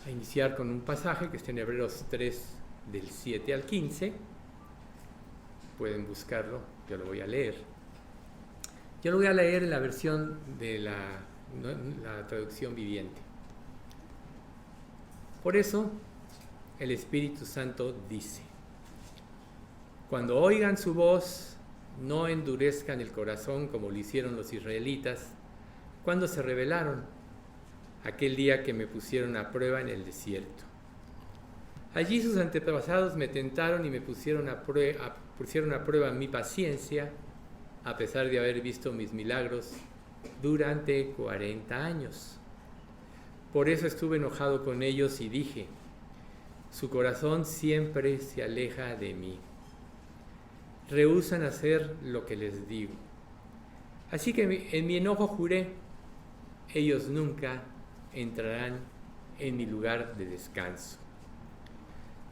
iniciar con un pasaje que está en Hebreos 3, del 7 al 15. Pueden buscarlo, yo lo voy a leer. Yo lo voy a leer en la versión de la traducción viviente. Por eso, el Espíritu Santo dice: cuando oigan su voz, no endurezcan el corazón como lo hicieron los israelitas cuando se rebelaron aquel día que me pusieron a prueba en el desierto. Allí sus antepasados me tentaron y me pusieron a prueba mi paciencia, a pesar de haber visto mis milagros durante 40 años. Por eso estuve enojado con ellos y dije: su corazón siempre se aleja de mí. Rehúsan hacer lo que les digo. Así que en mi enojo juré: ellos nunca entrarán en mi lugar de descanso.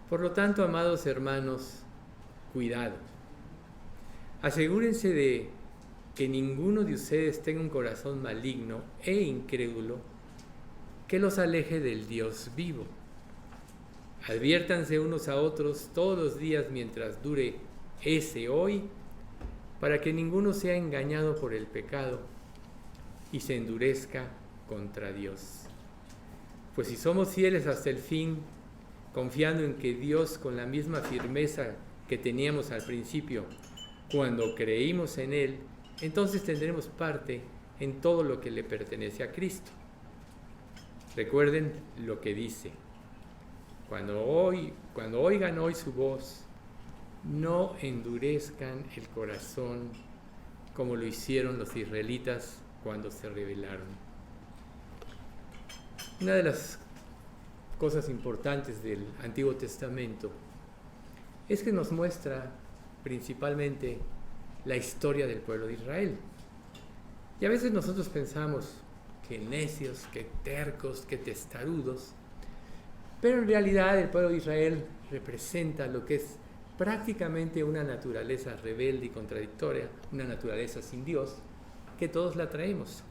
Por lo tanto, amados hermanos, cuidado. Asegúrense de que ninguno de ustedes tenga un corazón maligno e incrédulo que los aleje del Dios vivo. Adviértanse unos a otros todos los días mientras dure ese hoy, para que ninguno sea engañado por el pecado y se endurezca contra Dios. Pues si somos fieles hasta el fin, confiando en que Dios, con la misma firmeza que teníamos al principio, cuando creímos en Él, entonces tendremos parte en todo lo que le pertenece a Cristo. Recuerden lo que dice: cuando oigan hoy su voz, no endurezcan el corazón como lo hicieron los israelitas cuando se rebelaron. Una de las cosas importantes del Antiguo Testamento es que nos muestra principalmente la historia del pueblo de Israel. Y a veces nosotros pensamos que necios, que tercos, que testarudos, pero en realidad el pueblo de Israel representa lo que es prácticamente una naturaleza rebelde y contradictoria, una naturaleza sin Dios, que todos la traemos.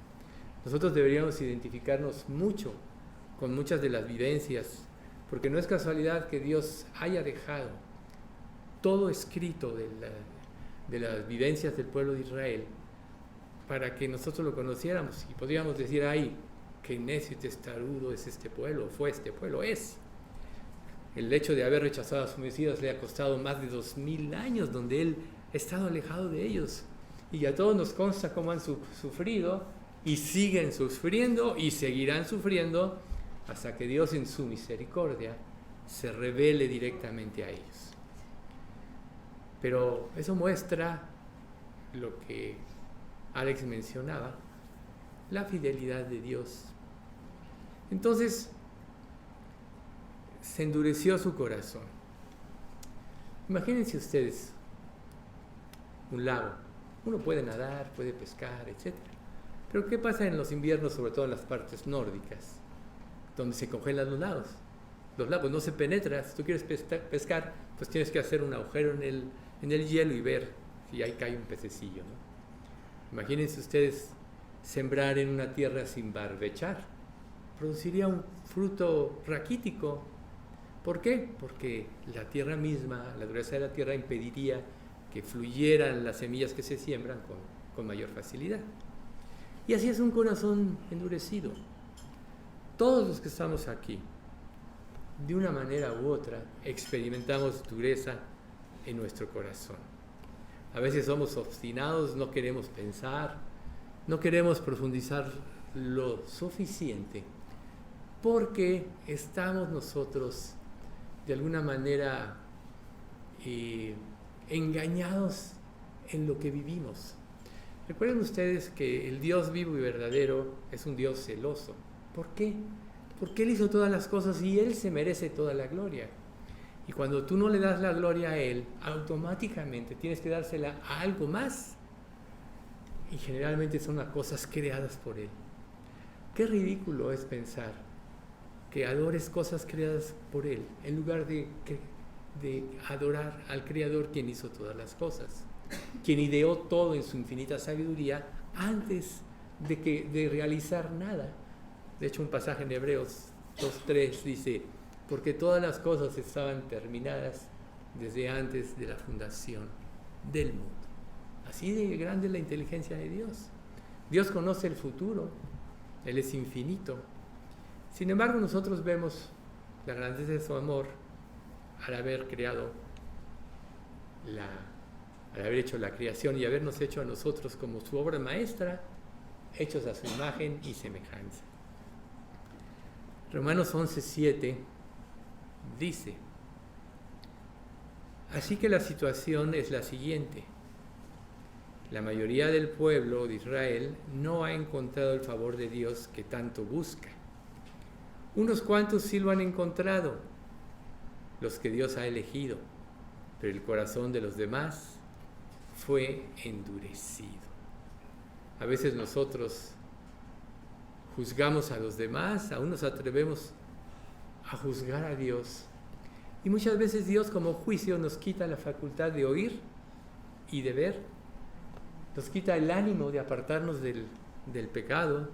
Nosotros deberíamos identificarnos mucho con muchas de las vivencias, porque no es casualidad que Dios haya dejado todo escrito de las vivencias del pueblo de Israel para que nosotros lo conociéramos y podríamos decir: ay, qué necio y testarudo es este pueblo, fue este pueblo, es. El hecho de haber rechazado a sus Mesías le ha costado más de 2000 años donde Él ha estado alejado de ellos. Y a todos nos consta cómo han sufrido y siguen sufriendo y seguirán sufriendo hasta que Dios, en su misericordia, se revele directamente a ellos. Pero eso muestra lo que Alex mencionaba, la fidelidad de Dios. Entonces, se endureció su corazón. Imagínense ustedes un lago. Uno puede nadar, puede pescar, etc. Pero ¿qué pasa en los inviernos, sobre todo en las partes nórdicas, donde se congelan los lagos? Los lagos no se penetran. Si tú quieres pescar, pues tienes que hacer un agujero en el hielo y ver si ahí cae un pececillo, ¿no? Imagínense ustedes sembrar en una tierra sin barbechar. Produciría un fruto raquítico. ¿Por qué? Porque la tierra misma, la dureza de la tierra, impediría que fluyeran las semillas que se siembran con mayor facilidad. Y así es un corazón endurecido. Todos los que estamos aquí, de una manera u otra, experimentamos dureza en nuestro corazón. A veces somos obstinados, no queremos pensar, no queremos profundizar lo suficiente, porque estamos nosotros de alguna manera engañados en lo que vivimos. Recuerden ustedes que el Dios vivo y verdadero es un Dios celoso. ¿Por qué? Porque Él hizo todas las cosas y Él se merece toda la gloria. Y cuando tú no le das la gloria a Él, automáticamente tienes que dársela a algo más. Y generalmente son las cosas creadas por Él. Qué ridículo es pensar que adores cosas creadas por Él, en lugar de adorar al Creador, quien hizo todas las cosas, quien ideó todo en su infinita sabiduría antes de realizar nada. De hecho, un pasaje en Hebreos 2:3 dice: porque todas las cosas estaban terminadas desde antes de la fundación del mundo. Así de grande es la inteligencia de Dios. Dios conoce el futuro, Él es infinito. Sin embargo, nosotros vemos la grandeza de su amor al haber creado, al haber hecho la creación y habernos hecho a nosotros como su obra maestra, hechos a su imagen y semejanza. Romanos 11:7 dice: así que la situación es la siguiente. La mayoría del pueblo de Israel no ha encontrado el favor de Dios que tanto busca. Unos cuantos sí lo han encontrado, los que Dios ha elegido, pero el corazón de los demás fue endurecido. A veces nosotros juzgamos a los demás, aún nos atrevemos a juzgar a Dios. Y muchas veces Dios como juicio nos quita la facultad de oír y de ver. Nos quita el ánimo de apartarnos del pecado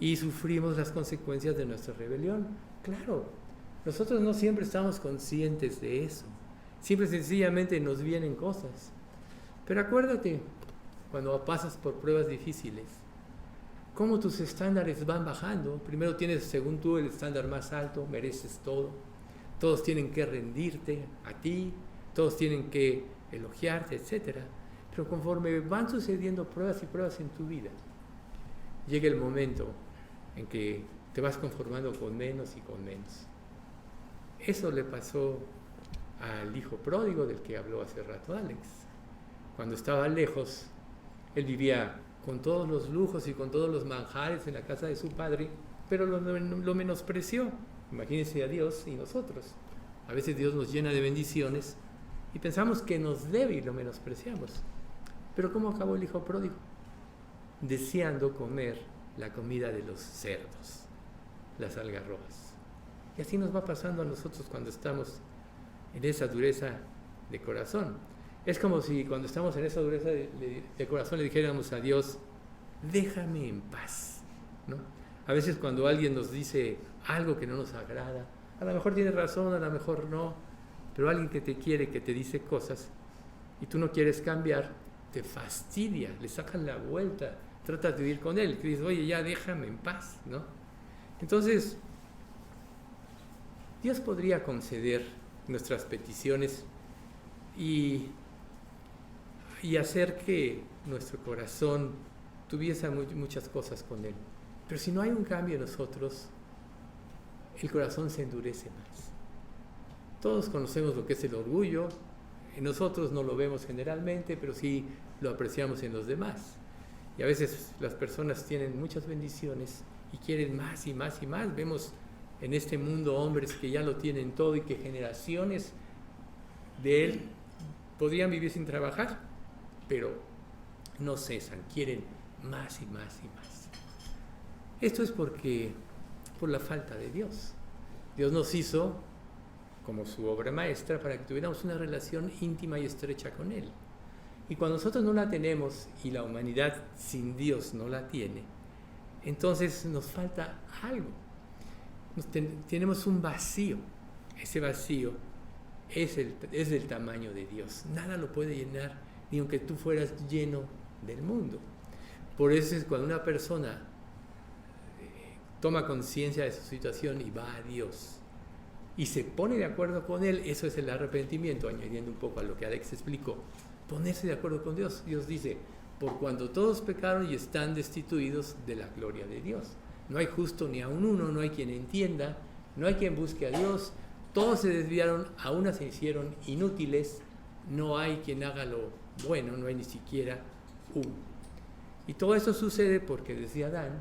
y sufrimos las consecuencias de nuestra rebelión. Claro, nosotros no siempre estamos conscientes de eso. Siempre sencillamente nos vienen cosas. Pero acuérdate, cuando pasas por pruebas difíciles, cómo tus estándares van bajando. Primero tienes, según tú, el estándar más alto, mereces todo. Todos tienen que rendirte a ti, todos tienen que elogiarte, etc. Pero conforme van sucediendo pruebas y pruebas en tu vida, llega el momento en que te vas conformando con menos y con menos. Eso le pasó al hijo pródigo del que habló hace rato Alex. Cuando estaba lejos, él vivía con todos los lujos y con todos los manjares en la casa de su padre, pero lo menospreció. Imagínense a Dios y nosotros. A veces Dios nos llena de bendiciones y pensamos que nos debe y lo menospreciamos. Pero ¿cómo acabó el hijo pródigo? Deseando comer la comida de los cerdos, las algarrobas. Y así nos va pasando a nosotros cuando estamos en esa dureza de corazón. Es como si cuando estamos en esa dureza de corazón le dijéramos a Dios, déjame en paz, ¿no? A veces cuando alguien nos dice algo que no nos agrada, a lo mejor tiene razón, a lo mejor no, pero alguien que te quiere, que te dice cosas y tú no quieres cambiar, te fastidia, le sacas la vuelta, tratas de vivir con él, que dices, oye, ya déjame en paz, ¿no? Entonces, Dios podría conceder nuestras peticiones y hacer que nuestro corazón tuviese muchas cosas con Él. Pero si no hay un cambio en nosotros, el corazón se endurece más. Todos conocemos lo que es el orgullo, en nosotros no lo vemos generalmente, pero sí lo apreciamos en los demás. Y a veces las personas tienen muchas bendiciones y quieren más y más y más. Vemos en este mundo hombres que ya lo tienen todo y que generaciones de él podrían vivir sin trabajar, pero no cesan, quieren más y más y más. Esto es por la falta de Dios. Dios nos hizo como su obra maestra para que tuviéramos una relación íntima y estrecha con Él. Y cuando nosotros no la tenemos y la humanidad sin Dios no la tiene, entonces nos falta algo. Tenemos un vacío. Ese vacío es del tamaño de Dios. Nada lo puede llenar, ni aunque tú fueras lleno del mundo. Por eso es cuando una persona toma conciencia de su situación y va a Dios y se pone de acuerdo con Él, eso es el arrepentimiento, añadiendo un poco a lo que Alex explicó. Ponerse de acuerdo con Dios. Dios dice, por cuanto todos pecaron y están destituidos de la gloria de Dios. No hay justo ni aun uno, no hay quien entienda, no hay quien busque a Dios. Todos se desviaron, a una se hicieron inútiles, no hay quien haga lo bueno, no hay ni siquiera uno. Y todo eso sucede porque desde Adán,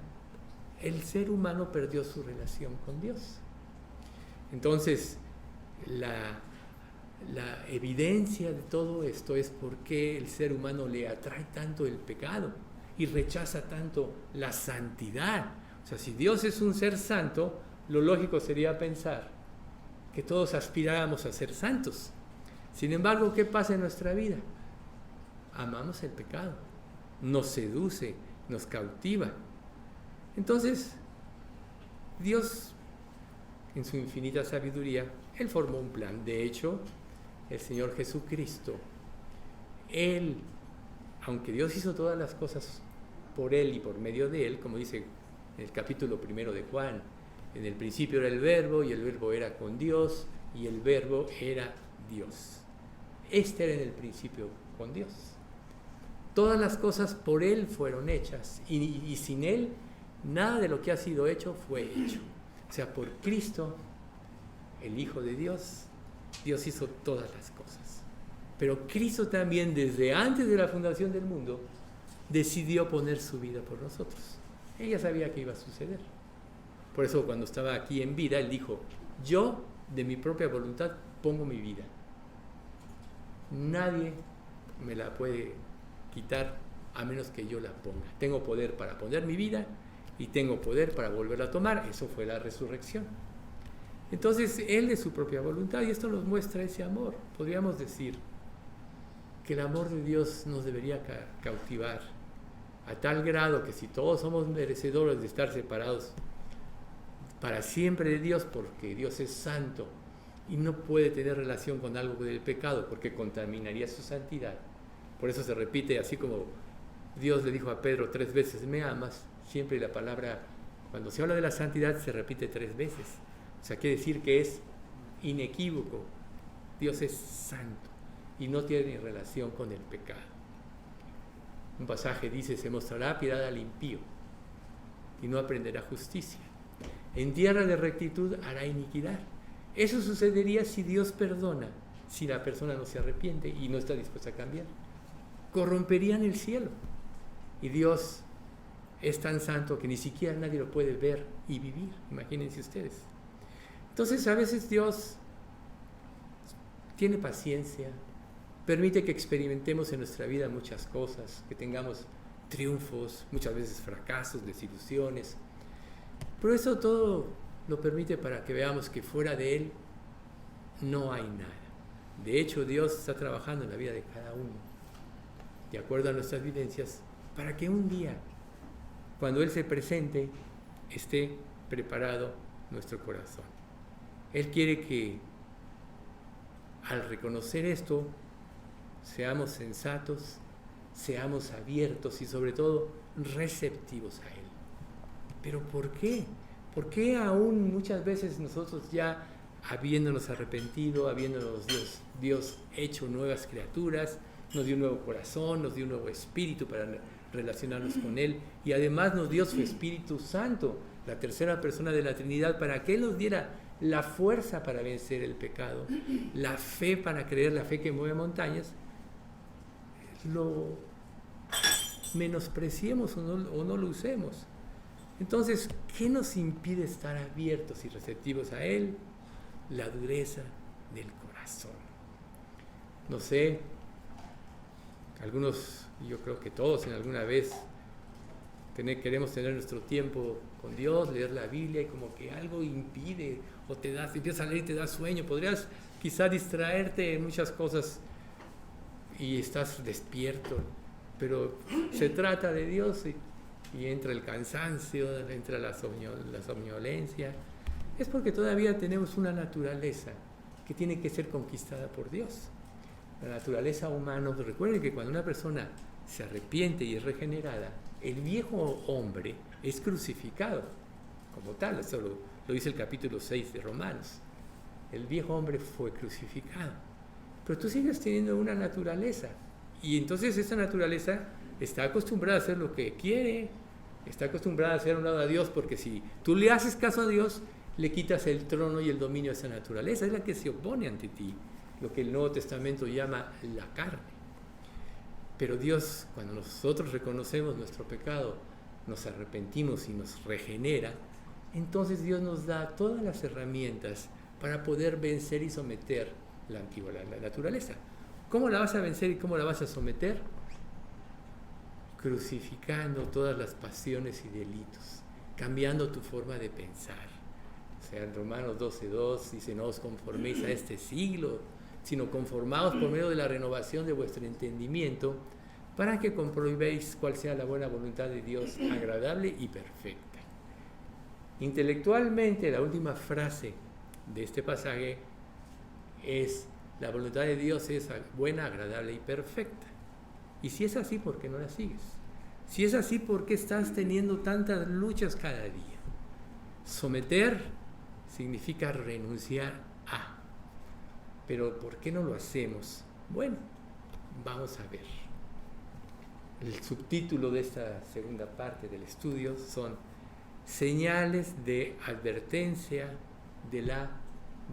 el ser humano perdió su relación con Dios. Entonces, la evidencia de todo esto es por qué el ser humano le atrae tanto el pecado y rechaza tanto la santidad. O sea, si Dios es un ser santo, lo lógico sería pensar que todos aspiráramos a ser santos. Sin embargo, ¿qué pasa en nuestra vida? Amamos el pecado, nos seduce, nos cautiva. Entonces, Dios, en su infinita sabiduría, Él formó un plan. De hecho, el Señor Jesucristo, Él, aunque Dios hizo todas las cosas por Él y por medio de Él, como dice en el capítulo 1 de Juan, en el principio era el Verbo, y el Verbo era con Dios, y el Verbo era Dios. Este era en el principio con Dios. Todas las cosas por Él fueron hechas, y sin Él, nada de lo que ha sido hecho fue hecho. O sea, por Cristo, el Hijo de Dios, Dios hizo todas las cosas. Pero Cristo también, desde antes de la fundación del mundo, decidió poner su vida por nosotros. Ella sabía que iba a suceder. Por eso cuando estaba aquí en vida, Él dijo, yo de mi propia voluntad pongo mi vida. Nadie me la puede quitar a menos que yo la ponga. Tengo poder para poner mi vida y tengo poder para volverla a tomar. Eso fue la resurrección. Entonces, Él de su propia voluntad, y esto nos muestra ese amor. Podríamos decir que el amor de Dios nos debería cautivar a tal grado que si todos somos merecedores de estar separados para siempre de Dios, porque Dios es santo y no puede tener relación con algo del pecado porque contaminaría su santidad. Por eso se repite, así como Dios le dijo a Pedro 3 veces, me amas, siempre la palabra, cuando se habla de la santidad, se repite 3 veces. O sea, quiere decir que es inequívoco. Dios es santo y no tiene relación con el pecado. Un pasaje dice, se mostrará piedad al impío y no aprenderá justicia. En tierra de rectitud hará iniquidad. Eso sucedería si Dios perdona, si la persona no se arrepiente y no está dispuesta a cambiar. Corromperían el cielo. Y Dios es tan santo que ni siquiera nadie lo puede ver y vivir. Imagínense ustedes. Entonces a veces Dios tiene paciencia, permite que experimentemos en nuestra vida muchas cosas, que tengamos triunfos, muchas veces fracasos, desilusiones. Pero eso todo lo permite para que veamos que fuera de Él no hay nada. De hecho, Dios está trabajando en la vida de cada uno, de acuerdo a nuestras vivencias, para que un día, cuando Él se presente, esté preparado nuestro corazón. Él quiere que al reconocer esto, seamos sensatos, seamos abiertos y sobre todo receptivos a Él. ¿Pero por qué? ¿Por qué aún muchas veces nosotros ya, habiéndonos arrepentido, habiéndonos Dios hecho nuevas criaturas, nos dio un nuevo corazón, nos dio un nuevo espíritu para relacionarnos con Él, y además nos dio su Espíritu Santo, la tercera persona de la Trinidad, para que Él nos diera la fuerza para vencer el pecado, la fe para creer, la fe que mueve montañas, lo menospreciemos o no lo usemos? Entonces, ¿qué nos impide estar abiertos y receptivos a Él? La dureza del corazón. No sé, algunos, yo creo que todos en alguna vez queremos tener nuestro tiempo con Dios, leer la Biblia, y como que algo impide, o te empiezas a leer y te da sueño. Podrías quizá distraerte en muchas cosas y estás despierto, pero se trata de Dios y entra el cansancio, entra la somnolencia. Es porque todavía tenemos una naturaleza que tiene que ser conquistada por Dios. La naturaleza humana, recuerden que cuando una persona se arrepiente y es regenerada, el viejo hombre es crucificado como tal. Eso lo dice el capítulo 6 de Romanos. El viejo hombre fue crucificado. Pero tú sigues teniendo una naturaleza, y entonces esa naturaleza está acostumbrada a hacer lo que quiere, está acostumbrada a hacer a un lado a Dios, porque si tú le haces caso a Dios, le quitas el trono y el dominio a esa naturaleza. Es la que se opone ante ti, lo que el Nuevo Testamento llama la carne. Pero Dios, cuando nosotros reconocemos nuestro pecado, nos arrepentimos y nos regenera, entonces Dios nos da todas las herramientas para poder vencer y someter la naturaleza. ¿Cómo la vas a vencer y cómo la vas a someter? Crucificando todas las pasiones y delitos, cambiando tu forma de pensar. O sea, en Romanos 12:2 dice, no os conforméis a este siglo, sino conformaos por medio de la renovación de vuestro entendimiento, para que comprobéis cuál sea la buena voluntad de Dios, agradable y perfecta. Intelectualmente, la última frase de este pasaje es: la voluntad de Dios es buena, agradable y perfecta. Y si es así, ¿por qué no la sigues? Si es así, ¿por qué estás teniendo tantas luchas cada día? Someter significa renunciar a. Pero ¿por qué no lo hacemos? Bueno, vamos a ver. El subtítulo de esta segunda parte del estudio son señales de advertencia de la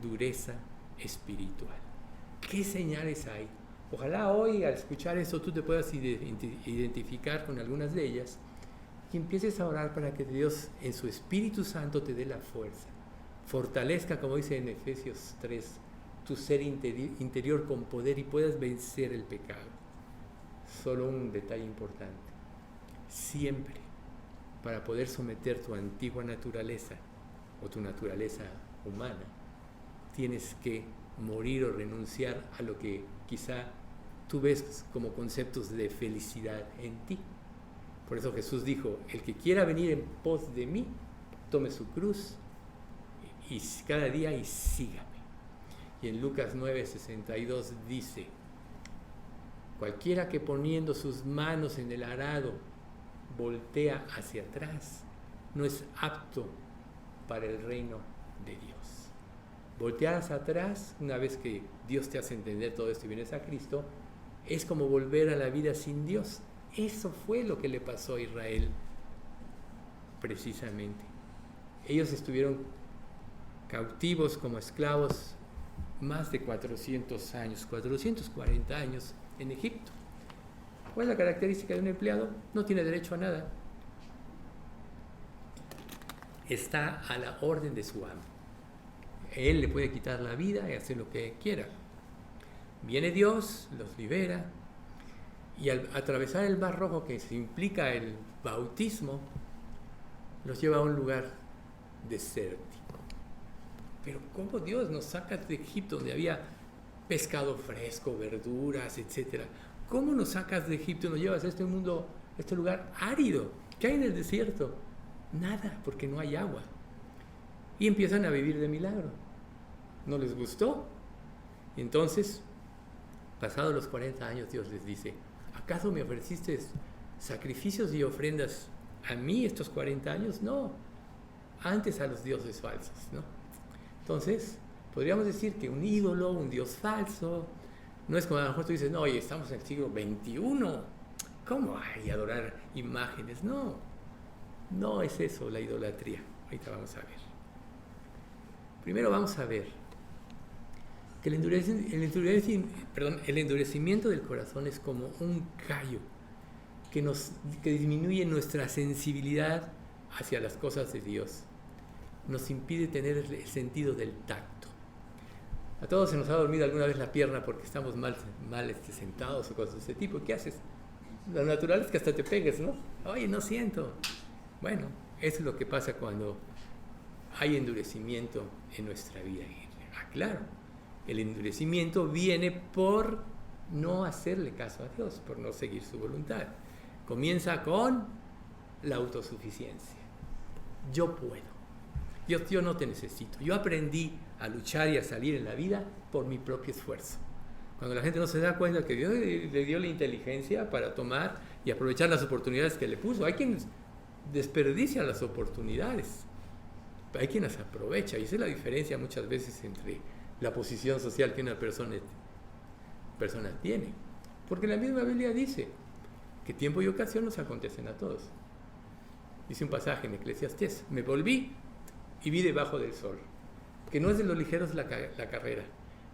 dureza espiritual. ¿Qué señales hay? Ojalá hoy, al escuchar esto, tú te puedas identificar con algunas de ellas y empieces a orar para que Dios, en su Espíritu Santo, te dé la fuerza. Fortalezca, como dice en Efesios 3, tu ser interior con poder y puedas vencer el pecado. Solo un detalle importante: siempre, para poder someter tu antigua naturaleza o tu naturaleza humana, tienes que morir o renunciar a lo que quizá tú ves como conceptos de felicidad en ti. Por eso Jesús dijo, el que quiera venir en pos de mí, tome su cruz y cada día y sígame. Y en Lucas 9:62 dice, cualquiera que poniendo sus manos en el arado voltea hacia atrás, no es apto para el reino de Dios. Voltear hacia atrás, una vez que Dios te hace entender todo esto y vienes a Cristo, es como volver a la vida sin Dios. Eso fue lo que le pasó a Israel, precisamente. Ellos estuvieron cautivos como esclavos más de 400 años, 440 años en Egipto. ¿Cuál es la característica de un empleado? No tiene derecho a nada. Está a la orden de su amo. Él le puede quitar la vida y hacer lo que quiera. Viene Dios, los libera, y al atravesar el Mar Rojo, que se implica el bautismo, los lleva a un lugar desértico. Pero ¿cómo Dios nos saca de Egipto, donde había pescado fresco, verduras, etcétera? ¿Cómo nos sacas de Egipto y nos llevas a este mundo, este lugar árido? ¿Qué hay en el desierto? Nada, porque no hay agua. Y empiezan a vivir de milagro. ¿No les gustó? Entonces, pasados los 40 años, Dios les dice, ¿acaso me ofreciste sacrificios y ofrendas a mí estos 40 años? No, antes a los dioses falsos, ¿no? Entonces, podríamos decir que un ídolo, un dios falso, no es como a lo mejor tú dices, no, oye, estamos en el siglo XXI, ¿cómo hay adorar imágenes? No, no es eso la idolatría. Ahorita vamos a ver. Primero vamos a ver que el endurecimiento del corazón es como un callo que disminuye nuestra sensibilidad hacia las cosas de Dios. Nos impide tener el sentido del tacto. A todos se nos ha dormido alguna vez la pierna porque estamos mal sentados o cosas de ese tipo. ¿Qué haces? Lo natural es que hasta te pegues, ¿no? Oye, no siento. Bueno, eso es lo que pasa cuando hay endurecimiento en nuestra vida. Claro, el endurecimiento viene por no hacerle caso a Dios, por no seguir su voluntad. Comienza con la autosuficiencia. Yo puedo. Yo no te necesito. Yo aprendí a luchar y a salir en la vida por mi propio esfuerzo. Cuando la gente no se da cuenta que Dios le dio la inteligencia para tomar y aprovechar las oportunidades que le puso. Hay quienes desperdician las oportunidades. Hay quien las aprovecha. Y esa es la diferencia muchas veces entre la posición social que una persona tiene. Porque la misma Biblia dice que tiempo y ocasión nos acontecen a todos. Dice un pasaje en Eclesiastés, me volví y vi debajo del sol, que no es de los ligeros la carrera,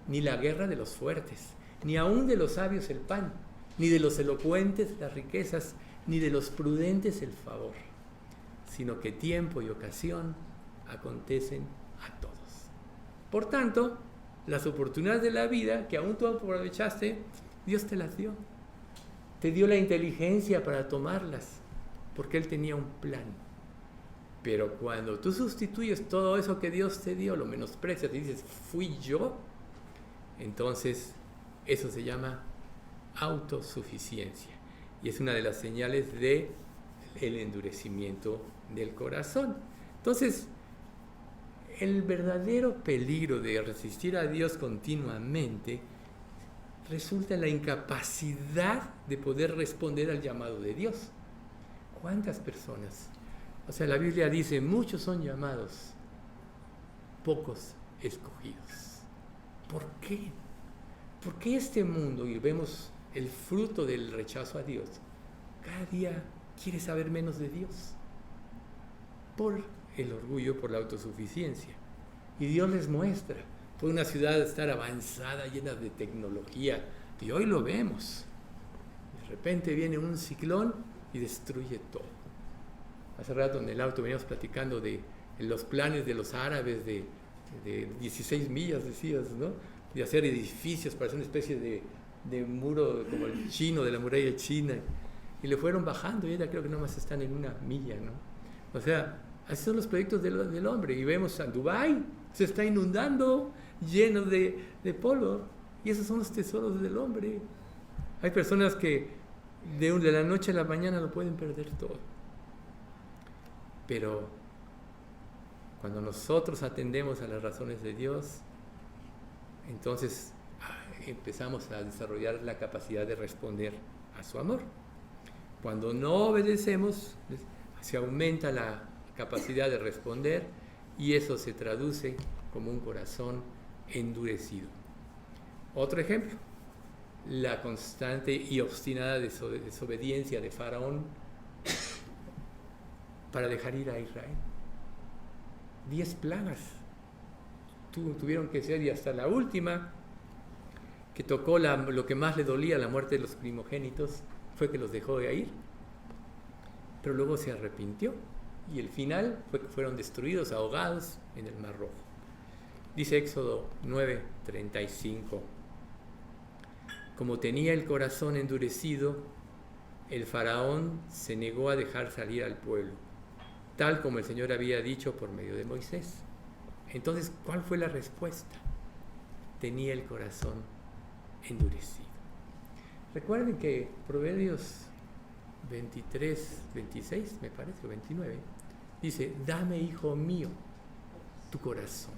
ni la guerra de los fuertes, ni aun de los sabios el pan, ni de los elocuentes las riquezas, ni de los prudentes el favor, sino que tiempo y ocasión acontecen a todos. Por tanto, las oportunidades de la vida que aún tú aprovechaste, Dios te las dio. Te dio la inteligencia para tomarlas, porque Él tenía un plan. Pero cuando tú sustituyes todo eso que Dios te dio, lo menosprecias y dices, ¿fui yo? Entonces, eso se llama autosuficiencia. Y es una de las señales del endurecimiento del corazón. Entonces, el verdadero peligro de resistir a Dios continuamente resulta en la incapacidad de poder responder al llamado de Dios. ¿Cuántas personas? O sea, la Biblia dice, muchos son llamados, pocos escogidos. ¿Por qué? ¿Por qué este mundo, y vemos el fruto del rechazo a Dios, cada día quiere saber menos de Dios? Por el orgullo, por la autosuficiencia. Y Dios les muestra, por una ciudad estar avanzada, llena de tecnología, y hoy lo vemos. De repente viene un ciclón y destruye todo. Hace rato en el auto veníamos platicando de los planes de los árabes de 16 millas, decías, ¿no? De hacer edificios para hacer una especie de muro como el chino, de la muralla china. Y le fueron bajando y ya creo que nomás están en 1 milla, ¿no? O sea, así son los proyectos del hombre. Y vemos a Dubái, se está inundando, llenos de polvo. Y esos son los tesoros del hombre. Hay personas que de la noche a la mañana lo pueden perder todo. Pero cuando nosotros atendemos a las razones de Dios, entonces empezamos a desarrollar la capacidad de responder a su amor. Cuando no obedecemos, se aumenta la capacidad de responder y eso se traduce como un corazón endurecido. Otro ejemplo, la constante y obstinada desobediencia de Faraón para dejar ir a Israel. 10 plagas tuvieron que ser, y hasta la última, que tocó lo que más le dolía, la muerte de los primogénitos, fue que los dejó de ir. Pero luego se arrepintió y el final fue que fueron destruidos, ahogados en el Mar Rojo. Dice Éxodo 9:35: como tenía el corazón endurecido, el faraón se negó a dejar salir al pueblo, tal como el Señor había dicho por medio de Moisés. Entonces, ¿cuál fue la respuesta? Tenía el corazón endurecido. Recuerden que Proverbios 23, 26, me parece, o 29, dice: dame, hijo mío, tu corazón,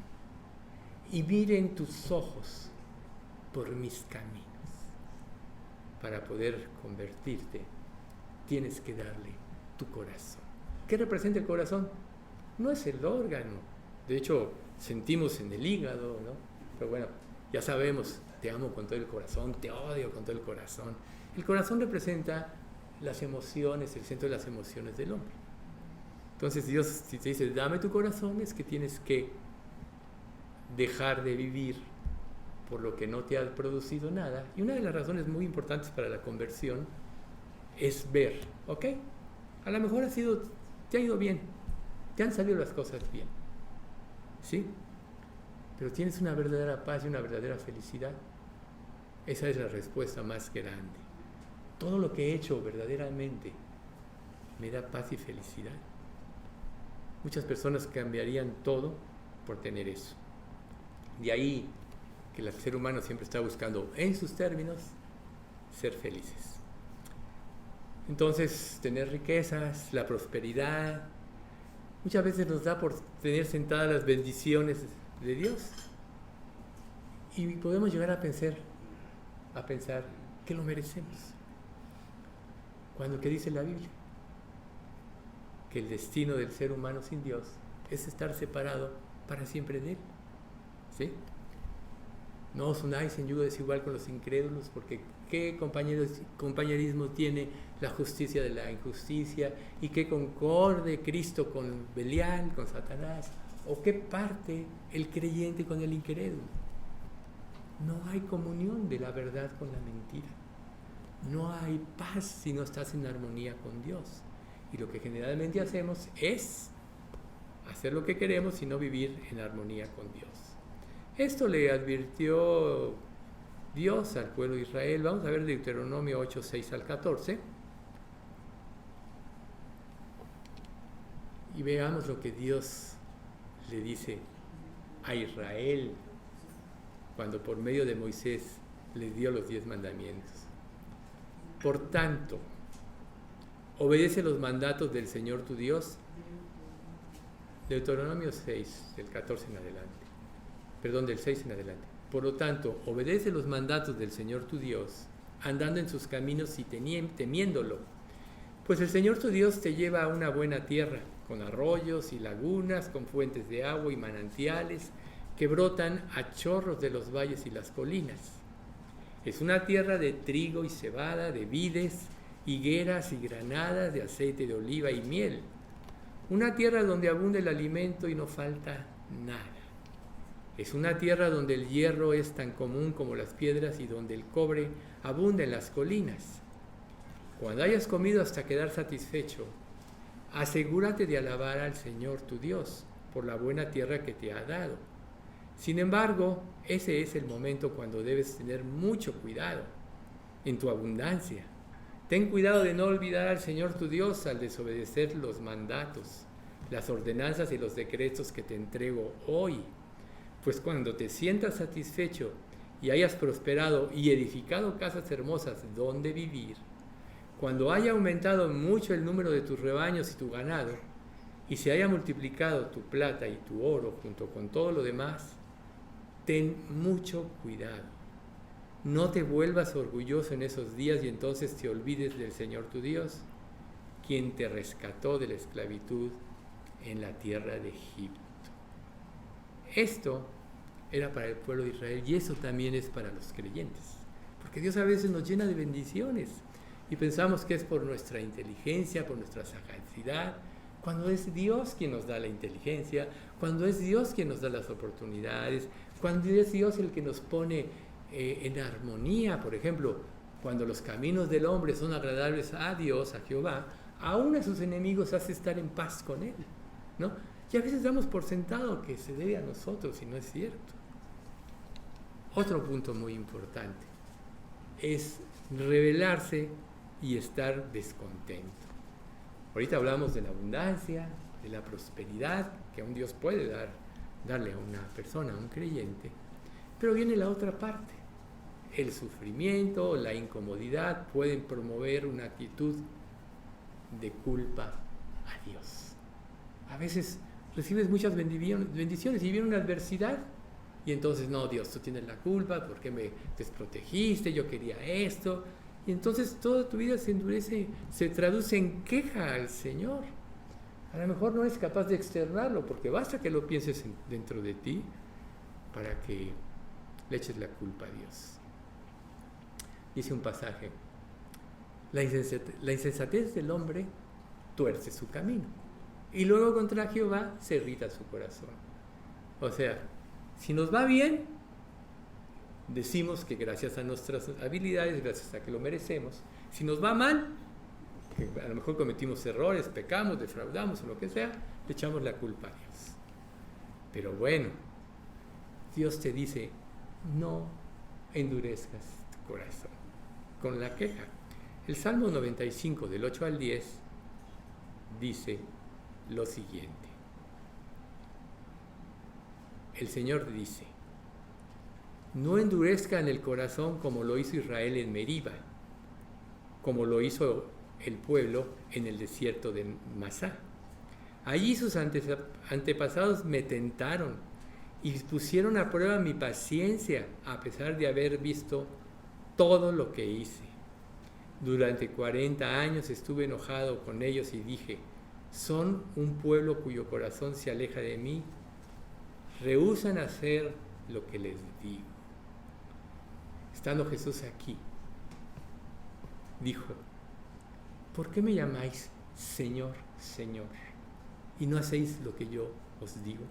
y miren tus ojos por mis caminos. Para poder convertirte, tienes que darle tu corazón. ¿Qué representa el corazón? No es el órgano. De hecho, sentimos en el hígado, ¿no? Pero bueno, ya sabemos, te amo con todo el corazón, te odio con todo el corazón. El corazón representa las emociones, el centro de las emociones del hombre. Entonces Dios, si te dice, dame tu corazón, es que tienes que dejar de vivir por lo que no te ha producido nada. Y una de las razones muy importantes para la conversión es ver, ¿ok? A lo mejor te ha ido bien, te han salido las cosas bien, ¿sí? Pero tienes una verdadera paz y una verdadera felicidad. Esa es la respuesta más grande. Todo lo que he hecho verdaderamente me da paz y felicidad. Muchas personas cambiarían todo por tener eso. De ahí que el ser humano siempre está buscando, en sus términos, ser felices. Entonces, tener riquezas, la prosperidad, muchas veces nos da por tener sentadas las bendiciones de Dios. Y podemos llegar a pensar que lo merecemos. Cuando, ¿qué dice la Biblia? Que el destino del ser humano sin Dios es estar separado para siempre de Él. ¿Sí? No os unáis en yugo desigual con los incrédulos, porque ¿qué compañerismo tiene la justicia de la injusticia? ¿Y qué concorde Cristo con Belial, con Satanás? ¿O qué parte el creyente con el incrédulo? No hay comunión de la verdad con la mentira. No hay paz si no estás en armonía con Dios. Y lo que generalmente hacemos es hacer lo que queremos y no vivir en armonía con Dios. Esto le advirtió Dios al pueblo de Israel. Vamos a ver Deuteronomio 8, 6 al 14. Y veamos lo que Dios le dice a Israel cuando por medio de Moisés les dio los 10 mandamientos. Por tanto, obedece los mandatos del Señor tu Dios. Deuteronomio 6, del 14 en adelante. Perdón, del 6 en adelante. Por lo tanto, obedece los mandatos del Señor tu Dios, andando en sus caminos y temiéndolo. Pues el Señor tu Dios te lleva a una buena tierra, con arroyos y lagunas, con fuentes de agua y manantiales que brotan a chorros de los valles y las colinas. Es una tierra de trigo y cebada, de vides, higueras y granadas, de aceite de oliva y miel. Una tierra donde abunda el alimento y no falta nada. Es una tierra donde el hierro es tan común como las piedras y donde el cobre abunda en las colinas. Cuando hayas comido hasta quedar satisfecho, asegúrate de alabar al Señor tu Dios por la buena tierra que te ha dado. Sin embargo, ese es el momento cuando debes tener mucho cuidado en tu abundancia. Ten cuidado de no olvidar al Señor tu Dios al desobedecer los mandatos, las ordenanzas y los decretos que te entrego hoy. Pues cuando te sientas satisfecho y hayas prosperado y edificado casas hermosas donde vivir, cuando haya aumentado mucho el número de tus rebaños y tu ganado, y se haya multiplicado tu plata y tu oro junto con todo lo demás, ten mucho cuidado. No te vuelvas orgulloso en esos días y entonces te olvides del Señor tu Dios, quien te rescató de la esclavitud en la tierra de Egipto. Esto era para el pueblo de Israel y eso también es para los creyentes. Porque Dios a veces nos llena de bendiciones y pensamos que es por nuestra inteligencia, por nuestra sagacidad, cuando es Dios quien nos da la inteligencia, cuando es Dios quien nos da las oportunidades, cuando es Dios el que nos pone en armonía. Por ejemplo, cuando los caminos del hombre son agradables a Dios, a Jehová, aún a sus enemigos hace estar en paz con Él, ¿no? Y a veces damos por sentado que se debe a nosotros y no es cierto. Otro punto muy importante es rebelarse y estar descontento. Ahorita hablamos de la abundancia, de la prosperidad que un Dios puede darle a una persona, a un creyente, pero viene la otra parte. El sufrimiento, la incomodidad pueden promover una actitud de culpa a Dios. A veces recibes muchas bendiciones y viene una adversidad y entonces, no, Dios, tú tienes la culpa porque me desprotegiste, yo quería esto. Y entonces toda tu vida se endurece, se traduce en queja al Señor. A lo mejor no eres capaz de externarlo, porque basta que lo pienses dentro de ti para que le eches la culpa a Dios. Dice un pasaje, la insensatez del hombre tuerce su camino, y luego contra Jehová se irrita su corazón. O sea, si nos va bien, decimos que gracias a nuestras habilidades, gracias a que lo merecemos. Si nos va mal, que a lo mejor cometimos errores, pecamos, defraudamos o lo que sea, le echamos la culpa a Dios. Pero bueno, Dios te dice, no endurezcas tu corazón con la queja. El Salmo 95, del 8 al 10, dice lo siguiente. El Señor dice, no endurezcan el corazón como lo hizo Israel en Meriba, como lo hizo el pueblo en el desierto de Masá. Allí sus antepasados me tentaron y pusieron a prueba mi paciencia a pesar de haber visto todo lo que hice. Durante 40 años estuve enojado con ellos y dije, son un pueblo cuyo corazón se aleja de mí, rehúsan hacer lo que les digo. Estando Jesús aquí, dijo, ¿por qué me llamáis Señor, Señor, y no hacéis lo que yo os digo?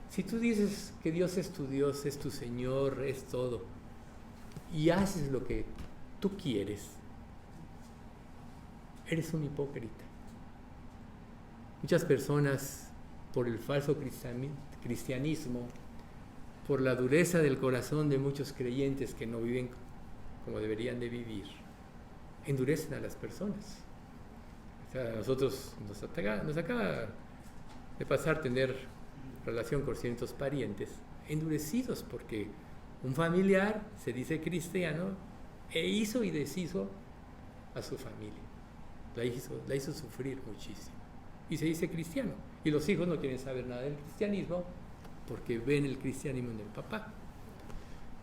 Si tú dices que Dios es tu Señor, es todo, y haces lo que tú quieres, eres un hipócrita. Muchas personas, por el falso cristianismo, por la dureza del corazón de muchos creyentes que no viven como deberían de vivir, endurecen a las personas. O sea, a nosotros nos acaba de pasar tener relación con ciertos parientes endurecidos porque un familiar se dice cristiano e hizo y deshizo a su familia. La hizo sufrir muchísimo. Y se dice cristiano. Y los hijos no quieren saber nada del cristianismo porque ven el cristianismo en el papá.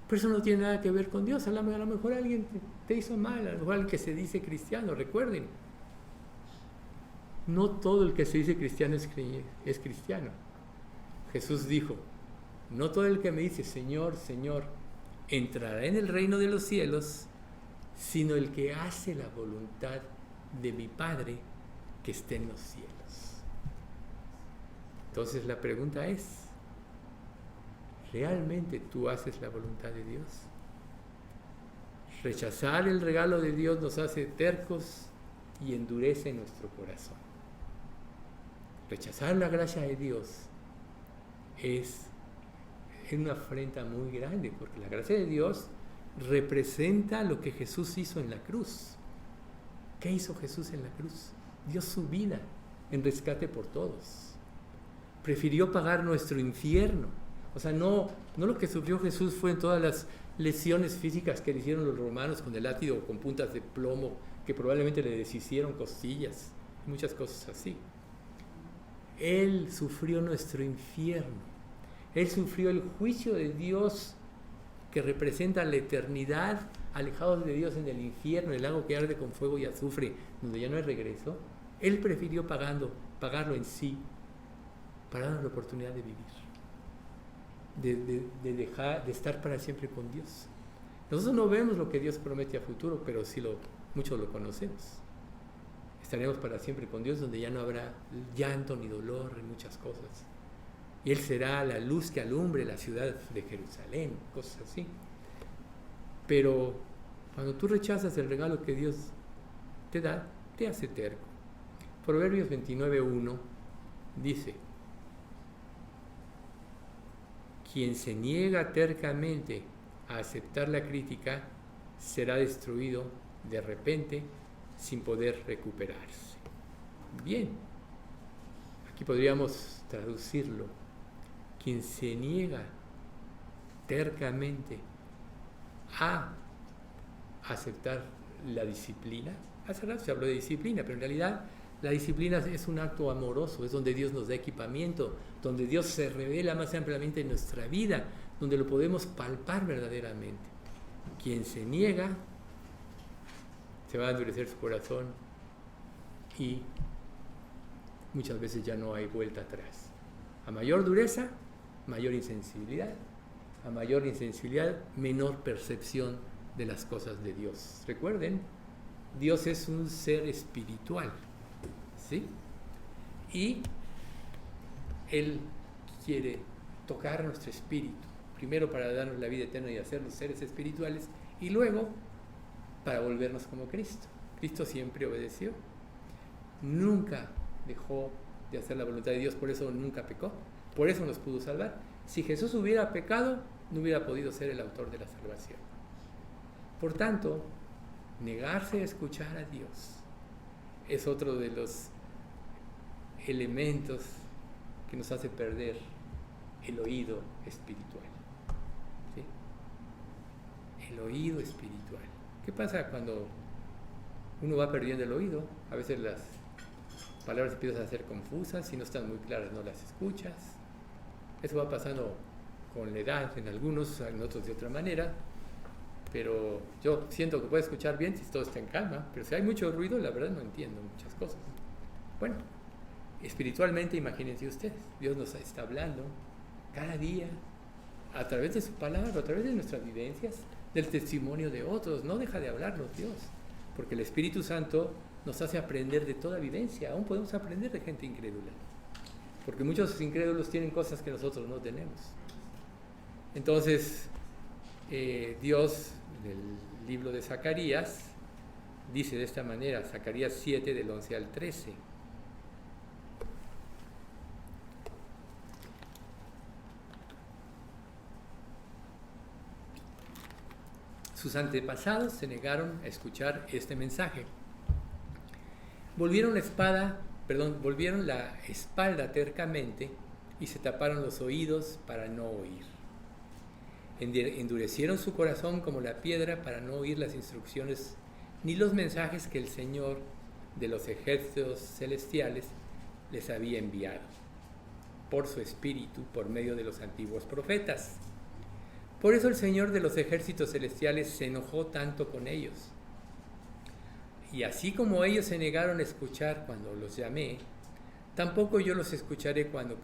Pero eso no tiene nada que ver con Dios. A lo mejor alguien te hizo mal, a lo mejor alguien que se dice cristiano. Recuerden, no todo el que se dice cristiano es cristiano. Jesús dijo, no todo el que me dice Señor, Señor, entrará en el reino de los cielos, sino el que hace la voluntad de mi Padre que esté en los cielos. Entonces la pregunta es, ¿realmente tú haces la voluntad de Dios? Rechazar el regalo de Dios nos hace tercos y endurece nuestro corazón. Rechazar la gracia de Dios es una afrenta muy grande, porque la gracia de Dios representa lo que Jesús hizo en la cruz. ¿Qué hizo Jesús en la cruz? Dio su vida en rescate por todos. Prefirió pagar nuestro infierno O sea, no lo que sufrió Jesús fue en todas las lesiones físicas que le hicieron los romanos con el látigo, con puntas de plomo, que probablemente le deshicieron costillas, muchas cosas así. Él sufrió nuestro infierno. Él sufrió el juicio de Dios que representa la eternidad, alejados de Dios en el infierno, el lago que arde con fuego y azufre, donde ya no hay regreso. Él prefirió pagarlo en sí, para darnos la oportunidad de vivir, de estar para siempre con Dios. Nosotros no vemos lo que Dios promete a futuro, pero sí muchos lo conocemos. Estaremos para siempre con Dios, donde ya no habrá llanto ni dolor en muchas cosas. Y Él será la luz que alumbre la ciudad de Jerusalén, cosas así. Pero cuando tú rechazas el regalo que Dios te da, te hace terco. Proverbios 29:1 dice: quien se niega tercamente a aceptar la crítica será destruido de repente sin poder recuperarse. Bien, aquí podríamos traducirlo: quien se niega tercamente a aceptar la disciplina. Hace rato se habló de disciplina, pero en realidad la disciplina es un acto amoroso, es donde Dios nos da equipamiento, donde Dios se revela más ampliamente en nuestra vida, donde lo podemos palpar verdaderamente. Quien se niega, se va a endurecer su corazón y muchas veces ya no hay vuelta atrás. A mayor dureza, mayor insensibilidad. A mayor insensibilidad, menor percepción de las cosas de Dios. Recuerden, Dios es un ser espiritual, ¿sí? Y Él quiere tocar nuestro espíritu, primero para darnos la vida eterna y hacernos seres espirituales, y luego para volvernos como Cristo. Cristo siempre obedeció, nunca dejó de hacer la voluntad de Dios, por eso nunca pecó, por eso nos pudo salvar. Si Jesús hubiera pecado, no hubiera podido ser el autor de la salvación. Por tanto, negarse a escuchar a Dios es otro de los elementos que nos hace perder el oído espiritual. ¿Sí? El oído espiritual. ¿Qué pasa cuando uno va perdiendo el oído? A veces las palabras empiezan a ser confusas, si no están muy claras no las escuchas. Eso va pasando con la edad en algunos, en otros de otra manera, pero yo siento que puedo escuchar bien si todo está en calma, pero si hay mucho ruido, la verdad no entiendo muchas cosas. Bueno, espiritualmente imagínense ustedes, Dios nos está hablando cada día a través de su palabra, a través de nuestras vivencias, del testimonio de otros. No deja de hablarnos Dios, porque el Espíritu Santo nos hace aprender de toda vivencia. Aún podemos aprender de gente incrédula, porque muchos incrédulos tienen cosas que nosotros no tenemos. Entonces, Dios, en el libro de Zacarías, dice de esta manera, Zacarías 7, del 11 al 13. Sus antepasados se negaron a escuchar este mensaje. Volvieron la espalda tercamente y se taparon los oídos para no oír. Endurecieron su corazón como la piedra para no oír las instrucciones ni los mensajes que el Señor de los ejércitos celestiales les había enviado por su espíritu, por medio de los antiguos profetas. Por eso el Señor de los ejércitos celestiales se enojó tanto con ellos. Y así como ellos se negaron a escuchar cuando los llamé, tampoco yo los escucharé cuando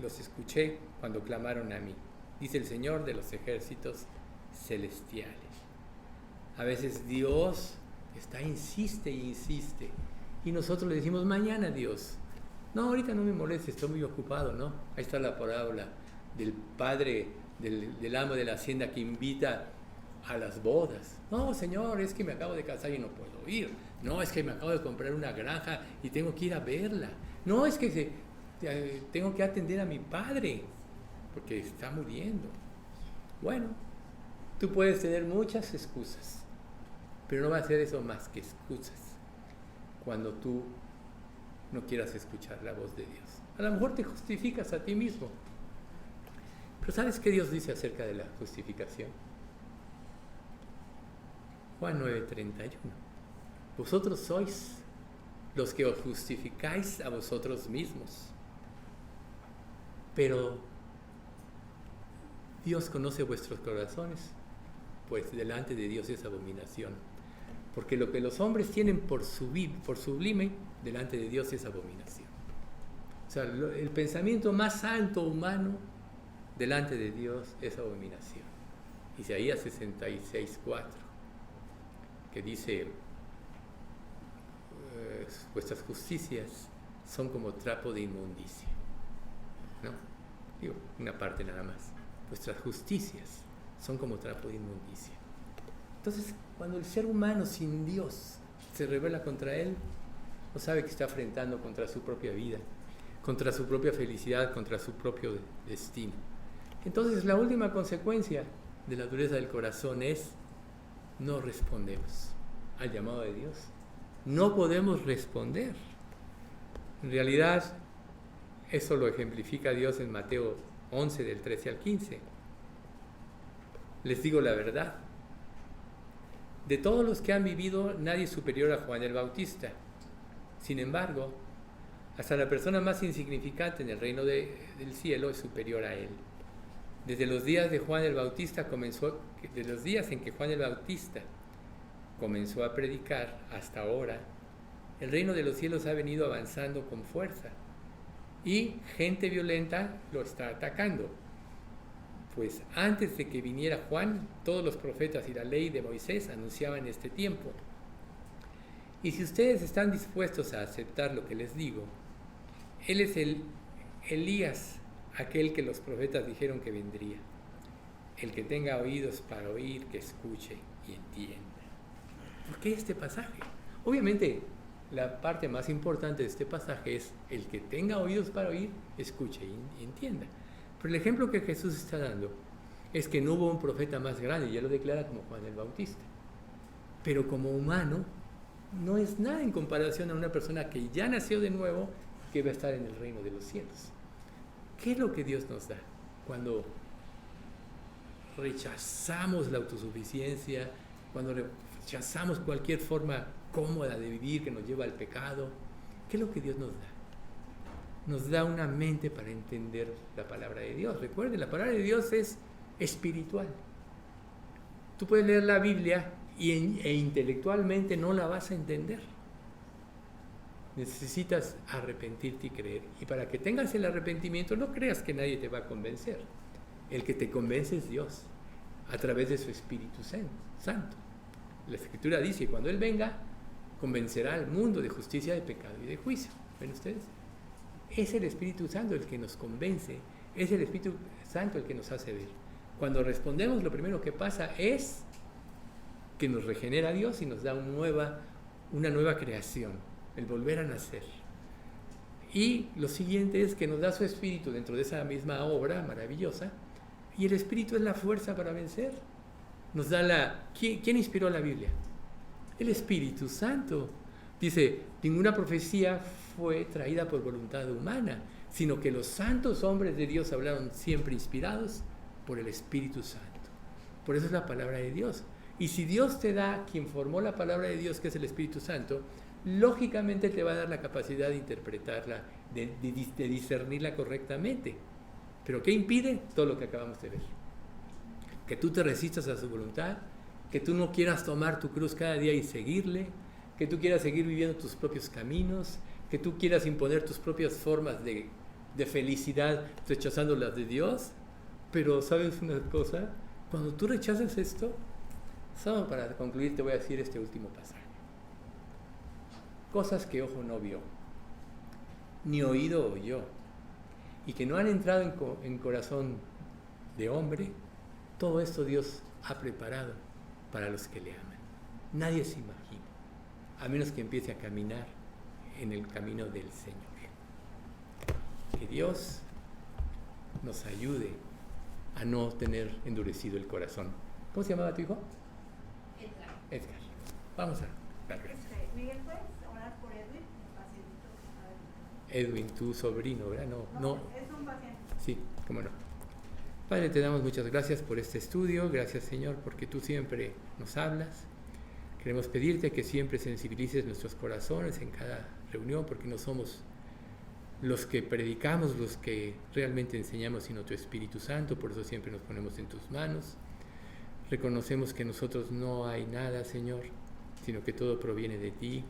los escuché cuando clamaron a mí, dice el Señor de los ejércitos celestiales. A veces Dios insiste e insiste, y nosotros le decimos: mañana, Dios. No, ahorita no me molestes, estoy muy ocupado, ¿no? Ahí está la parábola del padre, del amo de la hacienda que invita a las bodas. No, Señor, es que me acabo de casar y no puedo ir. No, es que me acabo de comprar una granja y tengo que ir a verla. No, es que tengo que atender a mi padre porque está muriendo. Bueno, tú puedes tener muchas excusas, pero no va a ser eso más que excusas cuando tú no quieras escuchar la voz de Dios. A lo mejor te justificas a ti mismo. Pero ¿sabes qué Dios dice acerca de la justificación? Juan 9:31. Vosotros sois los que os justificáis a vosotros mismos. Pero Dios conoce vuestros corazones, pues delante de Dios es abominación. Porque lo que los hombres tienen por sublime, delante de Dios es abominación. O sea, el pensamiento más alto humano, delante de Dios es abominación. Isaías 66:4, que dice, vuestras justicias son como trapo de inmundicia. ¿No? Digo, una parte nada más. Vuestras justicias son como trapo de inmundicia. Entonces, cuando el ser humano sin Dios se rebela contra él, no sabe que está afrentando contra su propia vida, contra su propia felicidad, contra su propio destino. Entonces, la última consecuencia de la dureza del corazón es: no respondemos al llamado de Dios. No podemos responder. En realidad, eso lo ejemplifica Dios en Mateo 11, del 13 al 15. Les digo la verdad. De todos los que han vivido, nadie es superior a Juan el Bautista. Sin embargo, hasta la persona más insignificante en el reino del cielo es superior a él. Desde los días en que Juan el Bautista comenzó a predicar hasta ahora, el reino de los cielos ha venido avanzando con fuerza y gente violenta lo está atacando. Pues antes de que viniera Juan, todos los profetas y la ley de Moisés anunciaban este tiempo. Y si ustedes están dispuestos a aceptar lo que les digo, él es el Elías, aquel que los profetas dijeron que vendría. El que tenga oídos para oír, que escuche y entienda. ¿Por qué este pasaje? Obviamente, la parte más importante de este pasaje es: el que tenga oídos para oír, escuche y entienda. Pero el ejemplo que Jesús está dando es que no hubo un profeta más grande, y ya lo declara como Juan el Bautista. Pero como humano, no es nada en comparación a una persona que ya nació de nuevo y que va a estar en el reino de los cielos. ¿Qué es lo que Dios nos da cuando rechazamos la autosuficiencia, cuando rechazamos cualquier forma cómoda de vivir que nos lleva al pecado? ¿Qué es lo que Dios nos da? Nos da una mente para entender la palabra de Dios. Recuerden, la palabra de Dios es espiritual. Tú puedes leer la Biblia e intelectualmente no la vas a entender. Necesitas arrepentirte y creer. Y para que tengas el arrepentimiento, no creas que nadie te va a convencer. El que te convence es Dios, a través de su Espíritu Santo. La Escritura dice: cuando Él venga, convencerá al mundo de justicia, de pecado y de juicio. ¿Ven ustedes? Es el Espíritu Santo el que nos convence, es el Espíritu Santo el que nos hace ver. Cuando respondemos, lo primero que pasa es que nos regenera Dios y nos da una nueva creación, el volver a nacer. Y lo siguiente es que nos da su Espíritu dentro de esa misma obra maravillosa, y el Espíritu es la fuerza para vencer. Nos da ¿Quién inspiró la Biblia? El Espíritu Santo. Dice: ninguna profecía fue traída por voluntad humana, sino que los santos hombres de Dios hablaron siempre inspirados por el Espíritu Santo. Por eso es la palabra de Dios. Y si Dios te da, quien formó la palabra de Dios, que es el Espíritu Santo, lógicamente te va a dar la capacidad de interpretarla, de discernirla correctamente. ¿Pero qué impide? Todo lo que acabamos de ver. Que tú te resistas a su voluntad, que tú no quieras tomar tu cruz cada día y seguirle, que tú quieras seguir viviendo tus propios caminos, que tú quieras imponer tus propias formas de felicidad rechazando las de Dios. Pero ¿sabes una cosa? Cuando tú rechazas esto, solo para concluir te voy a decir este último pasaje. Cosas que ojo no vio, ni oído oyó, y que no han entrado en corazón de hombre, todo esto Dios ha preparado para los que le aman. Nadie se imagina, a menos que empiece a caminar en el camino del Señor. Que Dios nos ayude a no tener endurecido el corazón. ¿Cómo se llamaba tu hijo? Edgar. Vamos a dar gracias. Miguel, ¿puedes orar por Edwin? El pacientito. Edwin, tu sobrino, ¿verdad? No. Es un paciente. Sí, cómo no. Padre, te damos muchas gracias por este estudio. Gracias, Señor, porque tú siempre nos hablas. Queremos pedirte que siempre sensibilices nuestros corazones en cada reunión, porque no somos los que predicamos, los que realmente enseñamos, sino tu Espíritu Santo. Por eso siempre nos ponemos en tus manos. Reconocemos que en nosotros no hay nada, Señor, sino que todo proviene de ti.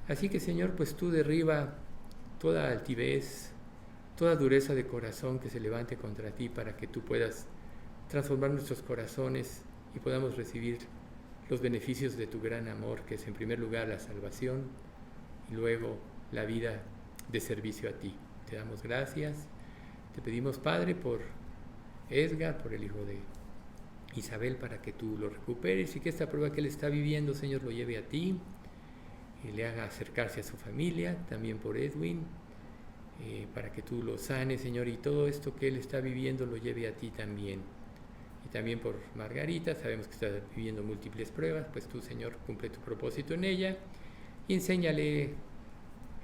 Así que, Señor, pues tú derriba toda altivez, toda dureza de corazón que se levante contra ti, para que tú puedas transformar nuestros corazones y podamos recibir los beneficios de tu gran amor, que es en primer lugar la salvación y luego la vida de servicio a ti. Te damos gracias. Te pedimos, Padre, por Edgar, por el hijo de Isabel, para que tú lo recuperes y que esta prueba que él está viviendo, Señor, lo lleve a ti y le haga acercarse a su familia. También por Edwin, para que tú lo sanes, Señor, y todo esto que él está viviendo lo lleve a ti también. Y también por Margarita, sabemos que está viviendo múltiples pruebas, pues tú, Señor, cumple tu propósito en ella y enséñale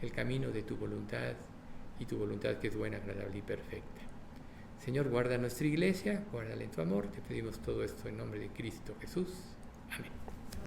el camino de tu voluntad, y tu voluntad que es buena, agradable y perfecta. Señor, guarda nuestra iglesia, guárdala en tu amor. Te pedimos todo esto en nombre de Cristo Jesús. Amén.